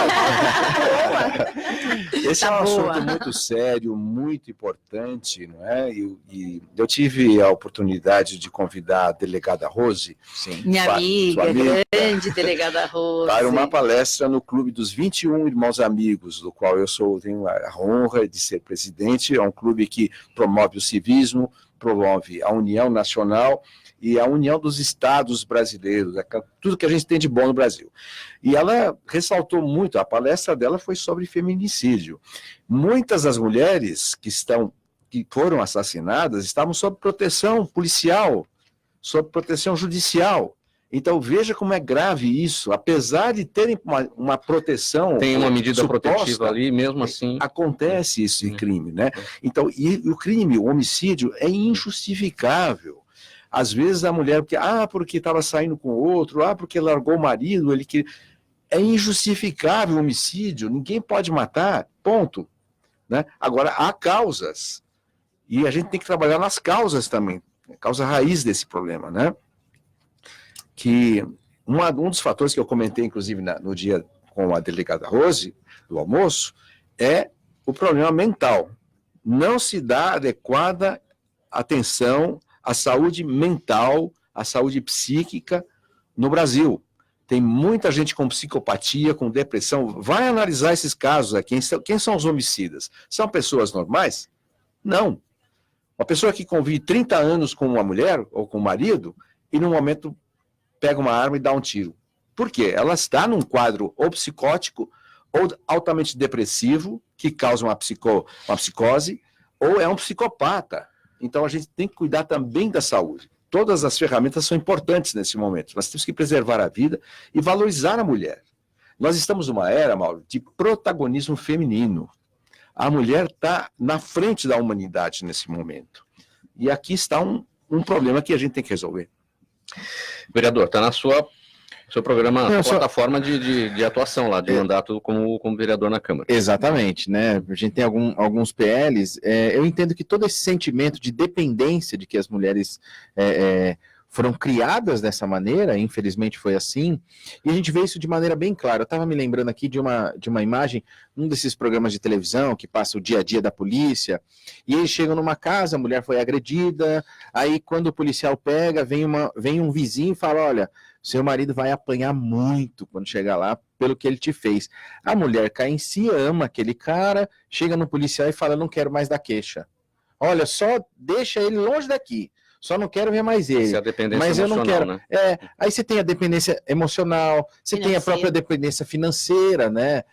esse é um assunto muito sério, muito importante, não é? E eu tive a oportunidade de convidar a delegada Rose, minha amiga, grande delegada Rose, para uma palestra no Clube dos 21 Irmãos Amigos, do qual tenho a honra de ser presidente. É um clube que promove o civismo, promove a união nacional e a união dos estados brasileiros, tudo que a gente tem de bom no Brasil. E ela ressaltou muito, a palestra dela foi sobre feminicídio. Muitas das mulheres que foram assassinadas estavam sob proteção policial, sob proteção judicial. Então veja como é grave isso, apesar de terem uma proteção... Tem uma medida suposta, protetiva ali, mesmo assim... Acontece esse crime, né? Então, e o crime, o homicídio é injustificável. Às vezes a mulher, porque estava saindo com outro, porque largou o marido, é injustificável o homicídio, ninguém pode matar, ponto. Né? Agora, há causas, e a gente tem que trabalhar nas causas também, a causa raiz desse problema, né? Que um dos fatores que eu comentei, inclusive, no dia com a delegada Rose, do almoço, é o problema mental. Não se dá adequada atenção à saúde mental, à saúde psíquica no Brasil. Tem muita gente com psicopatia, com depressão. Vai analisar esses casos aqui. Quem são os homicidas? São pessoas normais? Não. Uma pessoa que convive 30 anos com uma mulher ou com um marido e, num momento, pega uma arma e dá um tiro. Por quê? Ela está num quadro ou psicótico ou altamente depressivo, que causa uma psicose, ou é um psicopata. Então, a gente tem que cuidar também da saúde. Todas as ferramentas são importantes nesse momento. Nós temos que preservar a vida e valorizar a mulher. Nós estamos numa era, Mauro, de protagonismo feminino. A mulher está na frente da humanidade nesse momento. E aqui está um problema que a gente tem que resolver. Vereador, está na seu programa, plataforma de atuação lá, de mandato como vereador na Câmara. Exatamente, né? A gente tem alguns PLs. Eu entendo que todo esse sentimento de dependência de que as mulheres foram criadas dessa maneira, infelizmente foi assim, e a gente vê isso de maneira bem clara. Eu estava me lembrando aqui de uma imagem, um desses programas de televisão que passa o dia a dia da polícia, e eles chegam numa casa, a mulher foi agredida, aí quando o policial pega, vem um vizinho e fala, olha, seu marido vai apanhar muito quando chegar lá pelo que ele te fez. A mulher cai em si, ama aquele cara, chega no policial e fala, não quero mais dar queixa. Olha, só deixa ele longe daqui. Só não quero ver mais ele. Essa é a dependência mas eu não quero. Né? Aí você tem a dependência emocional, você tem a própria dependência financeira, né?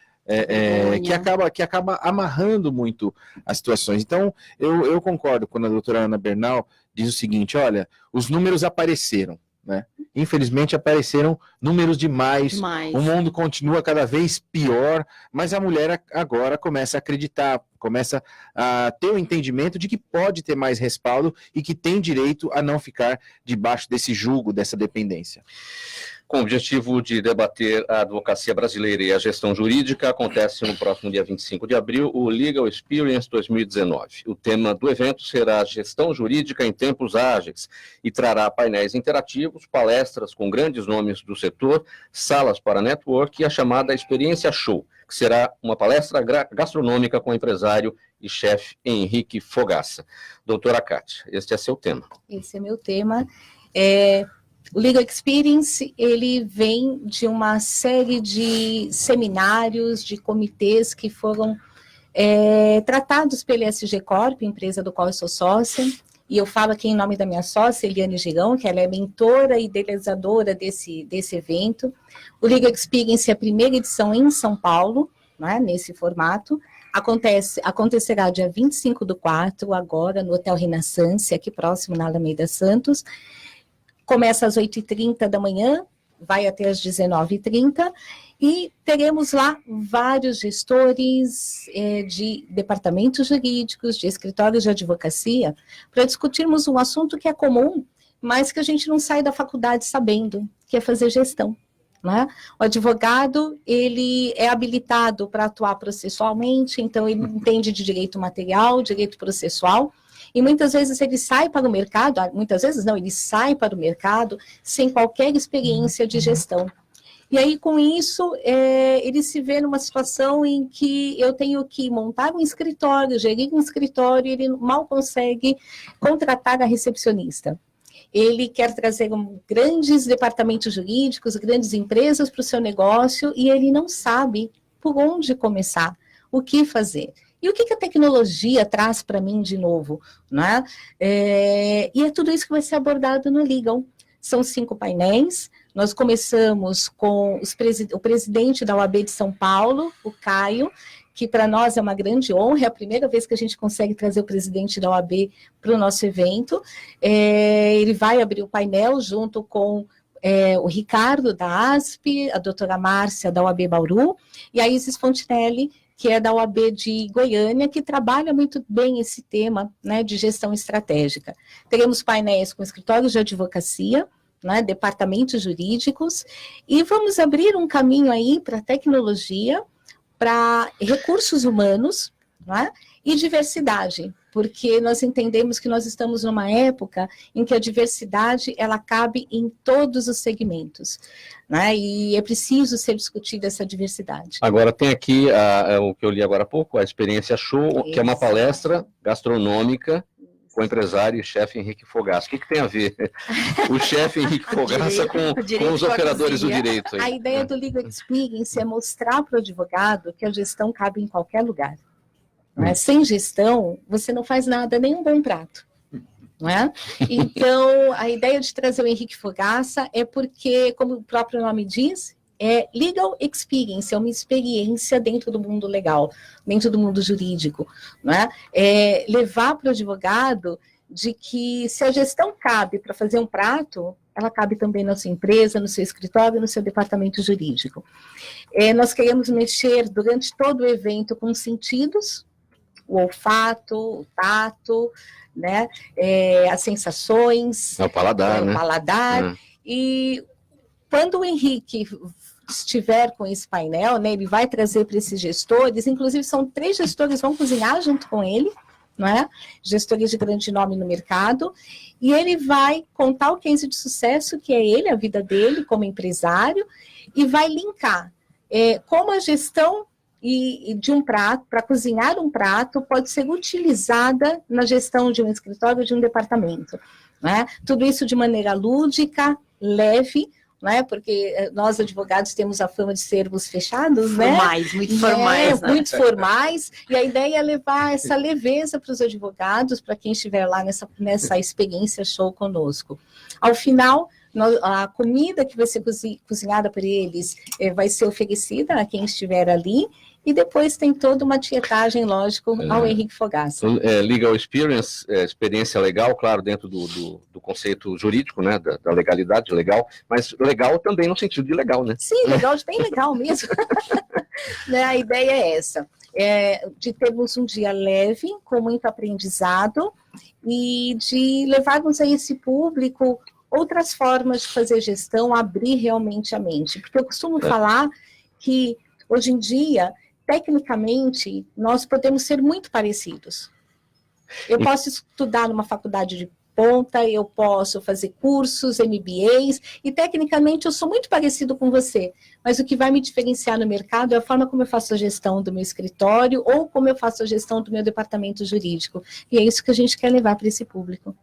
Que acaba amarrando muito as situações. Então, eu concordo quando a doutora Ana Bernal diz o seguinte: olha, os números apareceram, né? Infelizmente apareceram números demais. O mundo continua cada vez pior, mas a mulher agora começa a acreditar, começa a ter o entendimento de que pode ter mais respaldo e que tem direito a não ficar debaixo desse jugo, dessa dependência. Com o objetivo de debater a advocacia brasileira e a gestão jurídica, acontece no próximo dia 25 de abril o Legal Experience 2019. O tema do evento será Gestão Jurídica em Tempos Ágeis e trará painéis interativos, palestras com grandes nomes do setor, salas para network e a chamada Experiência Show, que será uma palestra gastronômica com o empresário e chefe Henrique Fogaça. Doutora Kátia, este é seu tema. Esse é meu tema. O Legal Experience, ele vem de uma série de seminários, de comitês que foram tratados pela SG Corp, empresa do qual eu sou sócia, e eu falo aqui em nome da minha sócia, Eliane Girão, que ela é mentora e idealizadora desse evento. O Legal Experience é a primeira edição em São Paulo, né, nesse formato. Acontecerá dia 25/4, agora, no Hotel Renaissance, aqui próximo na Alameda Santos. Começa às 8h30 da manhã, vai até às 19h30, e teremos lá vários gestores de departamentos jurídicos, de escritórios de advocacia, para discutirmos um assunto que é comum, mas que a gente não sai da faculdade sabendo, que é fazer gestão. Né? O advogado, ele é habilitado para atuar processualmente, então ele entende de direito material, direito processual, e muitas vezes ele sai para o mercado, muitas vezes não, ele sai para o mercado sem qualquer experiência de gestão. E aí, com isso, ele se vê numa situação em que eu tenho que montar um escritório, gerir um escritório, e ele mal consegue contratar a recepcionista. Ele quer trazer grandes departamentos jurídicos, grandes empresas para o seu negócio, e ele não sabe por onde começar, o que fazer. E o que a tecnologia traz para mim de novo? Né? E é tudo isso que vai ser abordado no Legal. São 5 painéis. Nós começamos com o presidente da OAB de São Paulo, o Caio, que para nós é uma grande honra, é a primeira vez que a gente consegue trazer o presidente da OAB para o nosso evento. Ele vai abrir o painel junto com o Ricardo, da ASP, a doutora Márcia, da OAB Bauru, e a Isis Fontinelli, que é da OAB de Goiânia, que trabalha muito bem esse tema, né, de gestão estratégica. Teremos painéis com escritórios de advocacia, né, departamentos jurídicos, e vamos abrir um caminho aí para tecnologia, para recursos humanos, né, e diversidade, porque nós entendemos que nós estamos numa época em que a diversidade, ela cabe em todos os segmentos, né, e é preciso ser discutida essa diversidade. Agora tem aqui o que eu li agora há pouco, a Experiência Show, que é uma palestra gastronômica o empresário e chefe Henrique Fogaça. O que tem a ver o chefe Henrique Fogaça com os operadores do direito? Aí? A ideia do Legal Experience é mostrar para o advogado que a gestão cabe em qualquer lugar. Não é? Sem gestão, você não faz nada, nem um bom prato. Não é? Então, a ideia de trazer o Henrique Fogaça é porque, como o próprio nome diz, é Legal Experience, é uma experiência dentro do mundo legal, dentro do mundo jurídico, não é? É levar para o advogado de que se a gestão cabe para fazer um prato, ela cabe também na sua empresa, no seu escritório, no seu departamento jurídico. Nós queremos mexer durante todo o evento com os sentidos, o olfato, o tato, né? As sensações, o paladar, né? E quando o Henrique estiver com esse painel, né, ele vai trazer para esses gestores, inclusive são 3 gestores que vão cozinhar junto com ele, não é? Gestores de grande nome no mercado, e ele vai contar o case de sucesso que é ele, a vida dele como empresário, e vai linkar como a gestão de um prato, para cozinhar um prato, pode ser utilizada na gestão de um escritório, de um departamento, né? Tudo isso de maneira lúdica, leve, não é? Porque nós, advogados, temos a fama de sermos fechados, né? Muito formais. Né? Muito formais, e a ideia é levar essa leveza para os advogados, para quem estiver lá nessa experiência show conosco. Ao final, a comida que vai ser cozinhada por eles vai ser oferecida a quem estiver ali, e depois tem toda uma tietagem, lógico, ao Henrique Fogaça. Legal Experience, experiência legal, claro, dentro do conceito jurídico, né, da legalidade legal, mas legal também no sentido de legal, né? Sim, legal, bem legal mesmo. Né, a ideia é essa, de termos um dia leve, com muito aprendizado, e de levarmos a esse público outras formas de fazer gestão, abrir realmente a mente. Porque eu costumo falar que, hoje em dia, tecnicamente, nós podemos ser muito parecidos. Eu posso estudar numa faculdade de ponta, eu posso fazer cursos, MBAs, e tecnicamente eu sou muito parecido com você, mas o que vai me diferenciar no mercado é a forma como eu faço a gestão do meu escritório ou como eu faço a gestão do meu departamento jurídico. E é isso que a gente quer levar para esse público.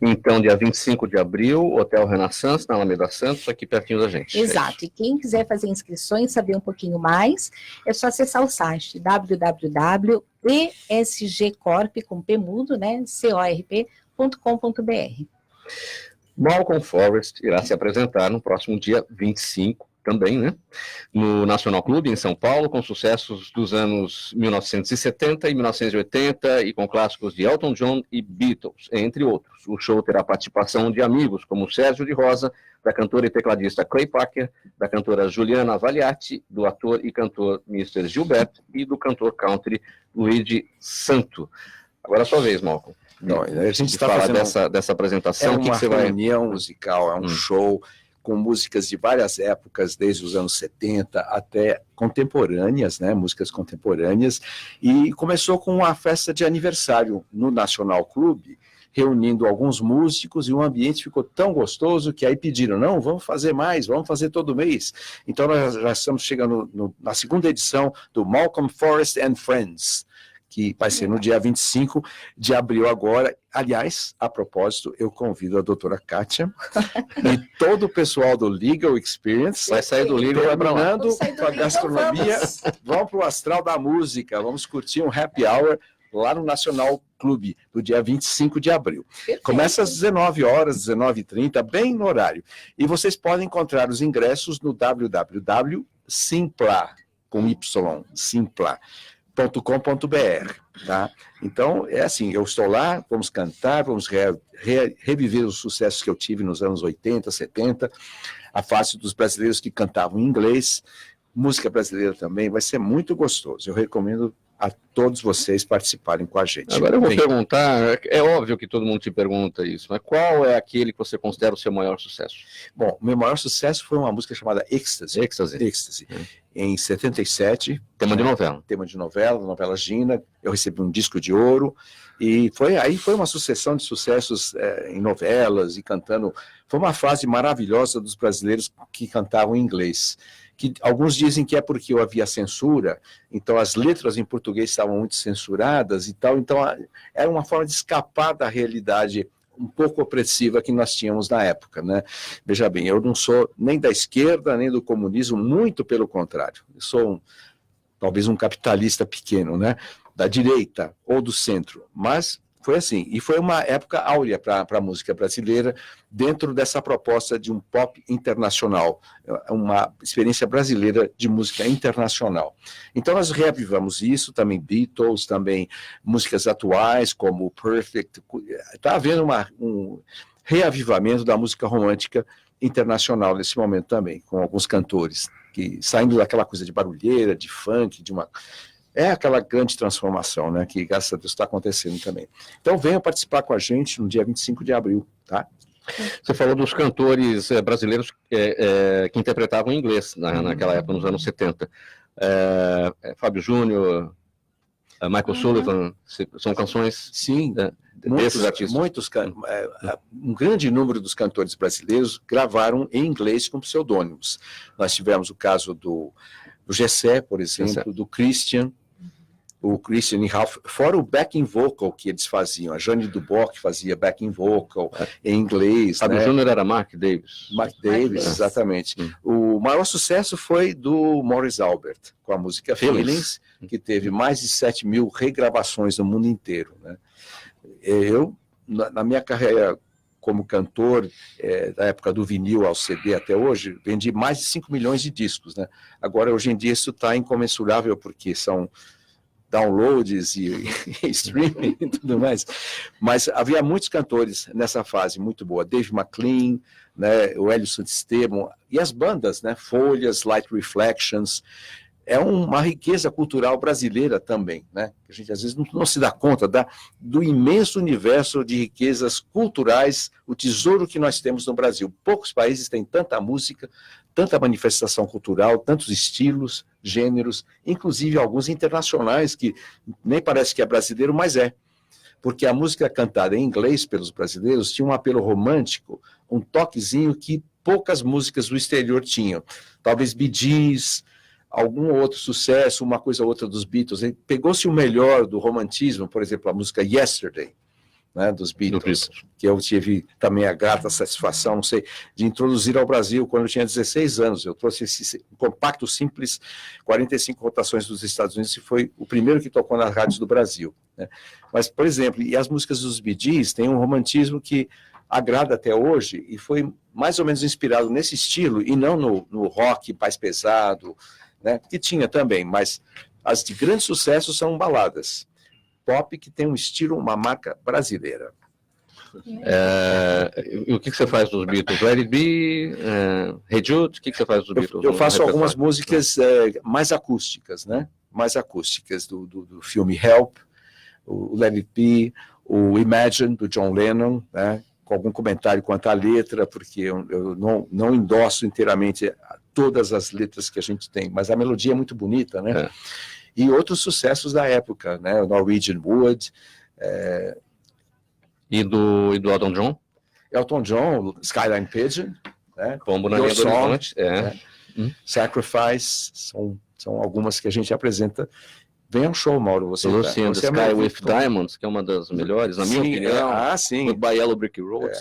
Então, dia 25 de abril, Hotel Renaissance, na Alameda Santos, aqui pertinho da gente. Exato, e quem quiser fazer inscrições, saber um pouquinho mais, é só acessar o site www.esgcorp, com P mudo, né, corp.com.br. Malcolm Forest irá se apresentar no próximo dia 25, também, né, no Nacional Clube, em São Paulo, com sucessos dos anos 1970 e 1980 e com clássicos de Elton John e Beatles, entre outros. O show terá participação de amigos como Sérgio de Rosa, da cantora e tecladista Clay Parker, da cantora Juliana Valiati, do ator e cantor Mr. Gilberto e do cantor country Luigi Santo. Agora é a sua vez, Malcolm. Não, a gente está falar fazendo dessa apresentação. É uma você vai... reunião musical, é um show com músicas de várias épocas, desde os anos 70 até contemporâneas, né, músicas contemporâneas, e começou com uma festa de aniversário no Nacional Clube, reunindo alguns músicos, e o ambiente ficou tão gostoso que aí pediram, não, vamos fazer mais, vamos fazer todo mês. Então nós já estamos chegando na segunda edição do Malcolm Forest and Friends, que vai ser no dia 25 de abril agora. Aliás, a propósito, eu convido a doutora Kátia e todo o pessoal do Legal Experience. Vai sair do Legal, vai para lá. Terminando com a gastronomia, vamos para o Astral da Música, vamos curtir um happy hour lá no Nacional Clube, do dia 25 de abril. Perfeito. Começa às 19 horas, 19h30, bem no horário. E vocês podem encontrar os ingressos no www.simpla, com Y, simpla.com.br, tá? Então, é assim, eu estou lá, vamos cantar, vamos reviver os sucessos que eu tive nos anos 80, 70, a face dos brasileiros que cantavam em inglês, música brasileira também, vai ser muito gostoso. Eu recomendo a todos vocês participarem com a gente. Agora eu vou perguntar, é óbvio que todo mundo te pergunta isso, mas qual é aquele que você considera o seu maior sucesso? Bom, o meu maior sucesso foi uma música chamada Ecstasy. Em 77. Tema de novela. Tema de novela Gina. Eu recebi um disco de ouro e foi uma sucessão de sucessos em novelas e cantando. Foi uma fase maravilhosa dos brasileiros que cantavam em inglês. que alguns dizem que é porque havia censura, então as letras em português estavam muito censuradas e tal, então era uma forma de escapar da realidade um pouco opressiva que nós tínhamos na época, né? Veja bem, eu não sou nem da esquerda, nem do comunismo, muito pelo contrário. Eu sou talvez um capitalista pequeno, né? Da direita ou do centro, mas foi assim, e foi uma época áurea para a música brasileira, dentro dessa proposta de um pop internacional, uma experiência brasileira de música internacional. Então nós reavivamos isso, também Beatles, também músicas atuais, como Perfect, está havendo um reavivamento da música romântica internacional nesse momento também, com alguns cantores, que saindo daquela coisa de barulheira, de funk, de uma... É aquela grande transformação, né, que graças a Deus está acontecendo também. Então venham participar com a gente no dia 25 de abril, tá? Você falou dos cantores brasileiros que interpretavam em inglês naquela época, nos anos 70. Fábio Júnior, Michael Sullivan, são canções Sim, desses artistas. Um grande número dos cantores brasileiros gravaram em inglês com pseudônimos. Nós tivemos o caso do Gessé, por exemplo, do Christian, o Christian e Ralph, fora o backing vocal que eles faziam, a Jane Duboc fazia backing vocal em inglês. Fábio Júnior era Mark Davis. Mark Davis, exatamente. O maior sucesso foi do Morris Albert, com a música Feelings, que teve mais de 7.000 regravações no mundo inteiro, né? Eu, na minha carreira como cantor, da época do vinil ao CD até hoje, vendi mais de 5 milhões de discos, né? Agora, hoje em dia, isso está incomensurável, porque são downloads e streaming e tudo mais. Mas havia muitos cantores nessa fase muito boa. Dave McLean, né, o Hélio Santisteban, e as bandas, né, Folhas, Light Reflections. É uma riqueza cultural brasileira também, né? A gente às vezes não se dá conta do imenso universo de riquezas culturais, o tesouro que nós temos no Brasil. Poucos países têm tanta música, tanta manifestação cultural, tantos estilos, gêneros, inclusive alguns internacionais que nem parece que é brasileiro, mas é. Porque a música cantada em inglês pelos brasileiros tinha um apelo romântico, um toquezinho que poucas músicas do exterior tinham. Talvez Bee Gees, algum outro sucesso, uma coisa ou outra dos Beatles. Pegou-se o melhor do romantismo, por exemplo, a música Yesterday, né, dos Beatles, que eu tive também a grata satisfação, não sei, de introduzir ao Brasil quando eu tinha 16 anos. Eu trouxe esse compacto simples, 45 rotações dos Estados Unidos, e foi o primeiro que tocou nas rádios do Brasil, né? Mas, por exemplo, e as músicas dos Bee Gees têm um romantismo que agrada até hoje, e foi mais ou menos inspirado nesse estilo, e não no rock mais pesado, né, que tinha também, mas as de grande sucesso são baladas. Pop que tem um estilo, uma marca brasileira. E o que você faz dos Beatles? Let It Be, Hey Jude, o que você faz dos Beatles? Eu faço algumas músicas mais acústicas, né? Mais acústicas do filme Help, o Let It Be, o Imagine, do John Lennon, né? Com algum comentário quanto à letra, porque eu não endosso inteiramente todas as letras que a gente tem, mas a melodia é muito bonita, né? E outros sucessos da época, né? O Norwegian Wood. E do Elton John? Elton John, Skyline Pigeon, né? Pombo na linha do horizonte. Sacrifice, são algumas que a gente apresenta. Vem ao show, Mauro. Você Sky with Diamonds, que é uma das melhores, na minha opinião. Sim. Goodbye Yellow Brick Road.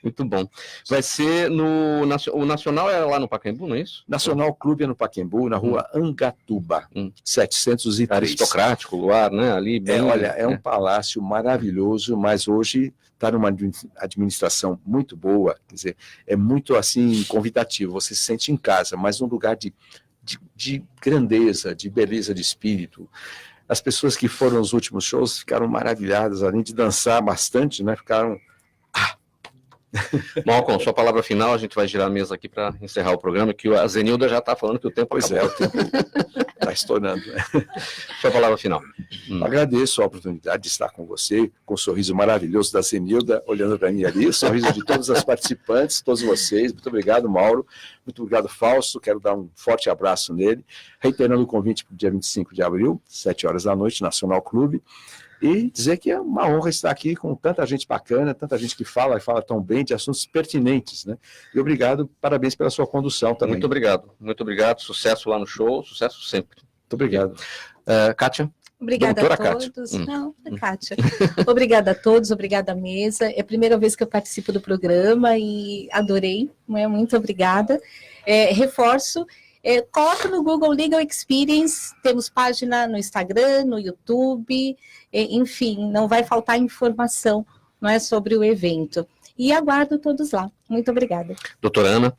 Muito bom. Vai ser o Nacional é lá no Pacaembu, não é isso? Nacional Clube é no Pacaembu, na rua Angatuba, 703. Aristocrático, luar, né? Ali bem, é um palácio maravilhoso, mas hoje está numa administração muito boa, quer dizer, é muito assim convidativo, você se sente em casa, mas num lugar de grandeza, de beleza de espírito. As pessoas que foram aos últimos shows ficaram maravilhadas, além de dançar bastante, né? Ficaram... Malcolm, sua palavra final, a gente vai girar a mesa aqui para encerrar o programa, que a Zenilda já está falando que o tempo acabou. O tempo está estourando. Sua palavra final. Agradeço a oportunidade de estar com você, com o sorriso maravilhoso da Zenilda, olhando para mim ali, o sorriso de todas as participantes, todos vocês. Muito obrigado, Mauro. Muito obrigado, Fausto. Quero dar um forte abraço nele. Reiterando o convite para o dia 25 de abril, 7 horas da noite, Nacional Clube. E dizer que é uma honra estar aqui com tanta gente bacana, tanta gente que fala tão bem de assuntos pertinentes, né? E obrigado, parabéns pela sua condução também. Muito obrigado. Sucesso lá no show, sucesso sempre. Muito obrigado. Kátia? Obrigada Doutora a Kátia. todos. Não, Kátia. Obrigada a todos, obrigada à mesa. É a primeira vez que eu participo do programa e adorei, né? Muito obrigada. Reforço, coloca no Google Legal Experience, temos página no Instagram, no YouTube, enfim, não vai faltar informação, não é, sobre o evento. E aguardo todos lá. Muito obrigada. Doutora Ana?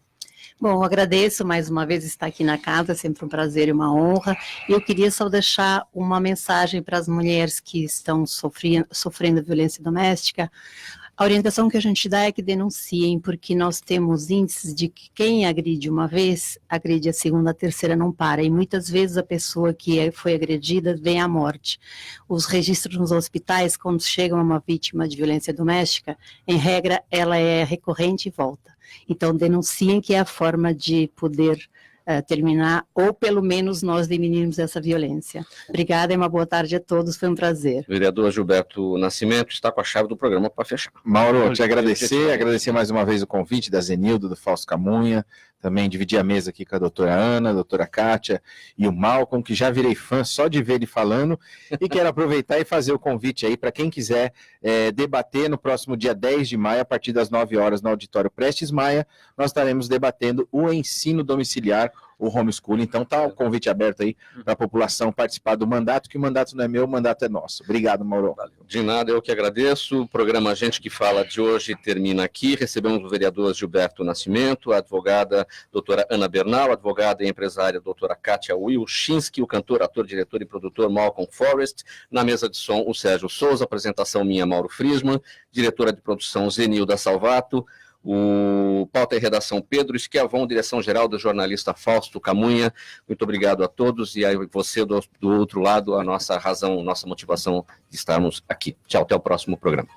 Bom, agradeço mais uma vez estar aqui na casa, é sempre um prazer e uma honra. E eu queria só deixar uma mensagem para as mulheres que estão sofrendo violência doméstica. A orientação que a gente dá é que denunciem, porque nós temos índices de que quem agride uma vez, agride a segunda, a terceira não para. E muitas vezes a pessoa que foi agredida vem à morte. Os registros nos hospitais, quando chegam a uma vítima de violência doméstica, em regra, ela é recorrente e volta. Então, denunciem, que é a forma de poder terminar, ou pelo menos nós diminuirmos essa violência. Obrigada e uma boa tarde a todos, foi um prazer. Vereador Gilberto Nascimento está com a chave do programa para fechar. Mauro, te agradecer mais uma vez o convite da Zenilda, do Fausto Camunha, também dividir a mesa aqui com a doutora Ana, a doutora Kátia e o Malcolm, que já virei fã só de ver ele falando, e quero aproveitar e fazer o convite aí para quem quiser debater no próximo dia 10 de maio, a partir das 9 horas, no auditório Prestes Maia, nós estaremos debatendo o ensino domiciliar, o homeschooling. Então tá o convite aberto aí para a população participar do mandato, que o mandato não é meu, o mandato é nosso. Obrigado, Mauro. De nada, eu que agradeço. O programa Gente que Fala de hoje termina aqui. Recebemos o vereador Gilberto Nascimento, a advogada doutora Ana Bernal, a advogada e empresária doutora Kátia Wilczynski, o cantor, ator, diretor e produtor Malcolm Forrest, na mesa de som o Sérgio Souza, apresentação minha, Mauro Friesman, diretora de produção Zenilda Salvato, o pauta e redação Pedro Schiavon, direção-geral do jornalista Fausto Camunha. Muito obrigado a todos, e aí você do outro lado, a nossa razão, nossa motivação de estarmos aqui. Tchau, até o próximo programa.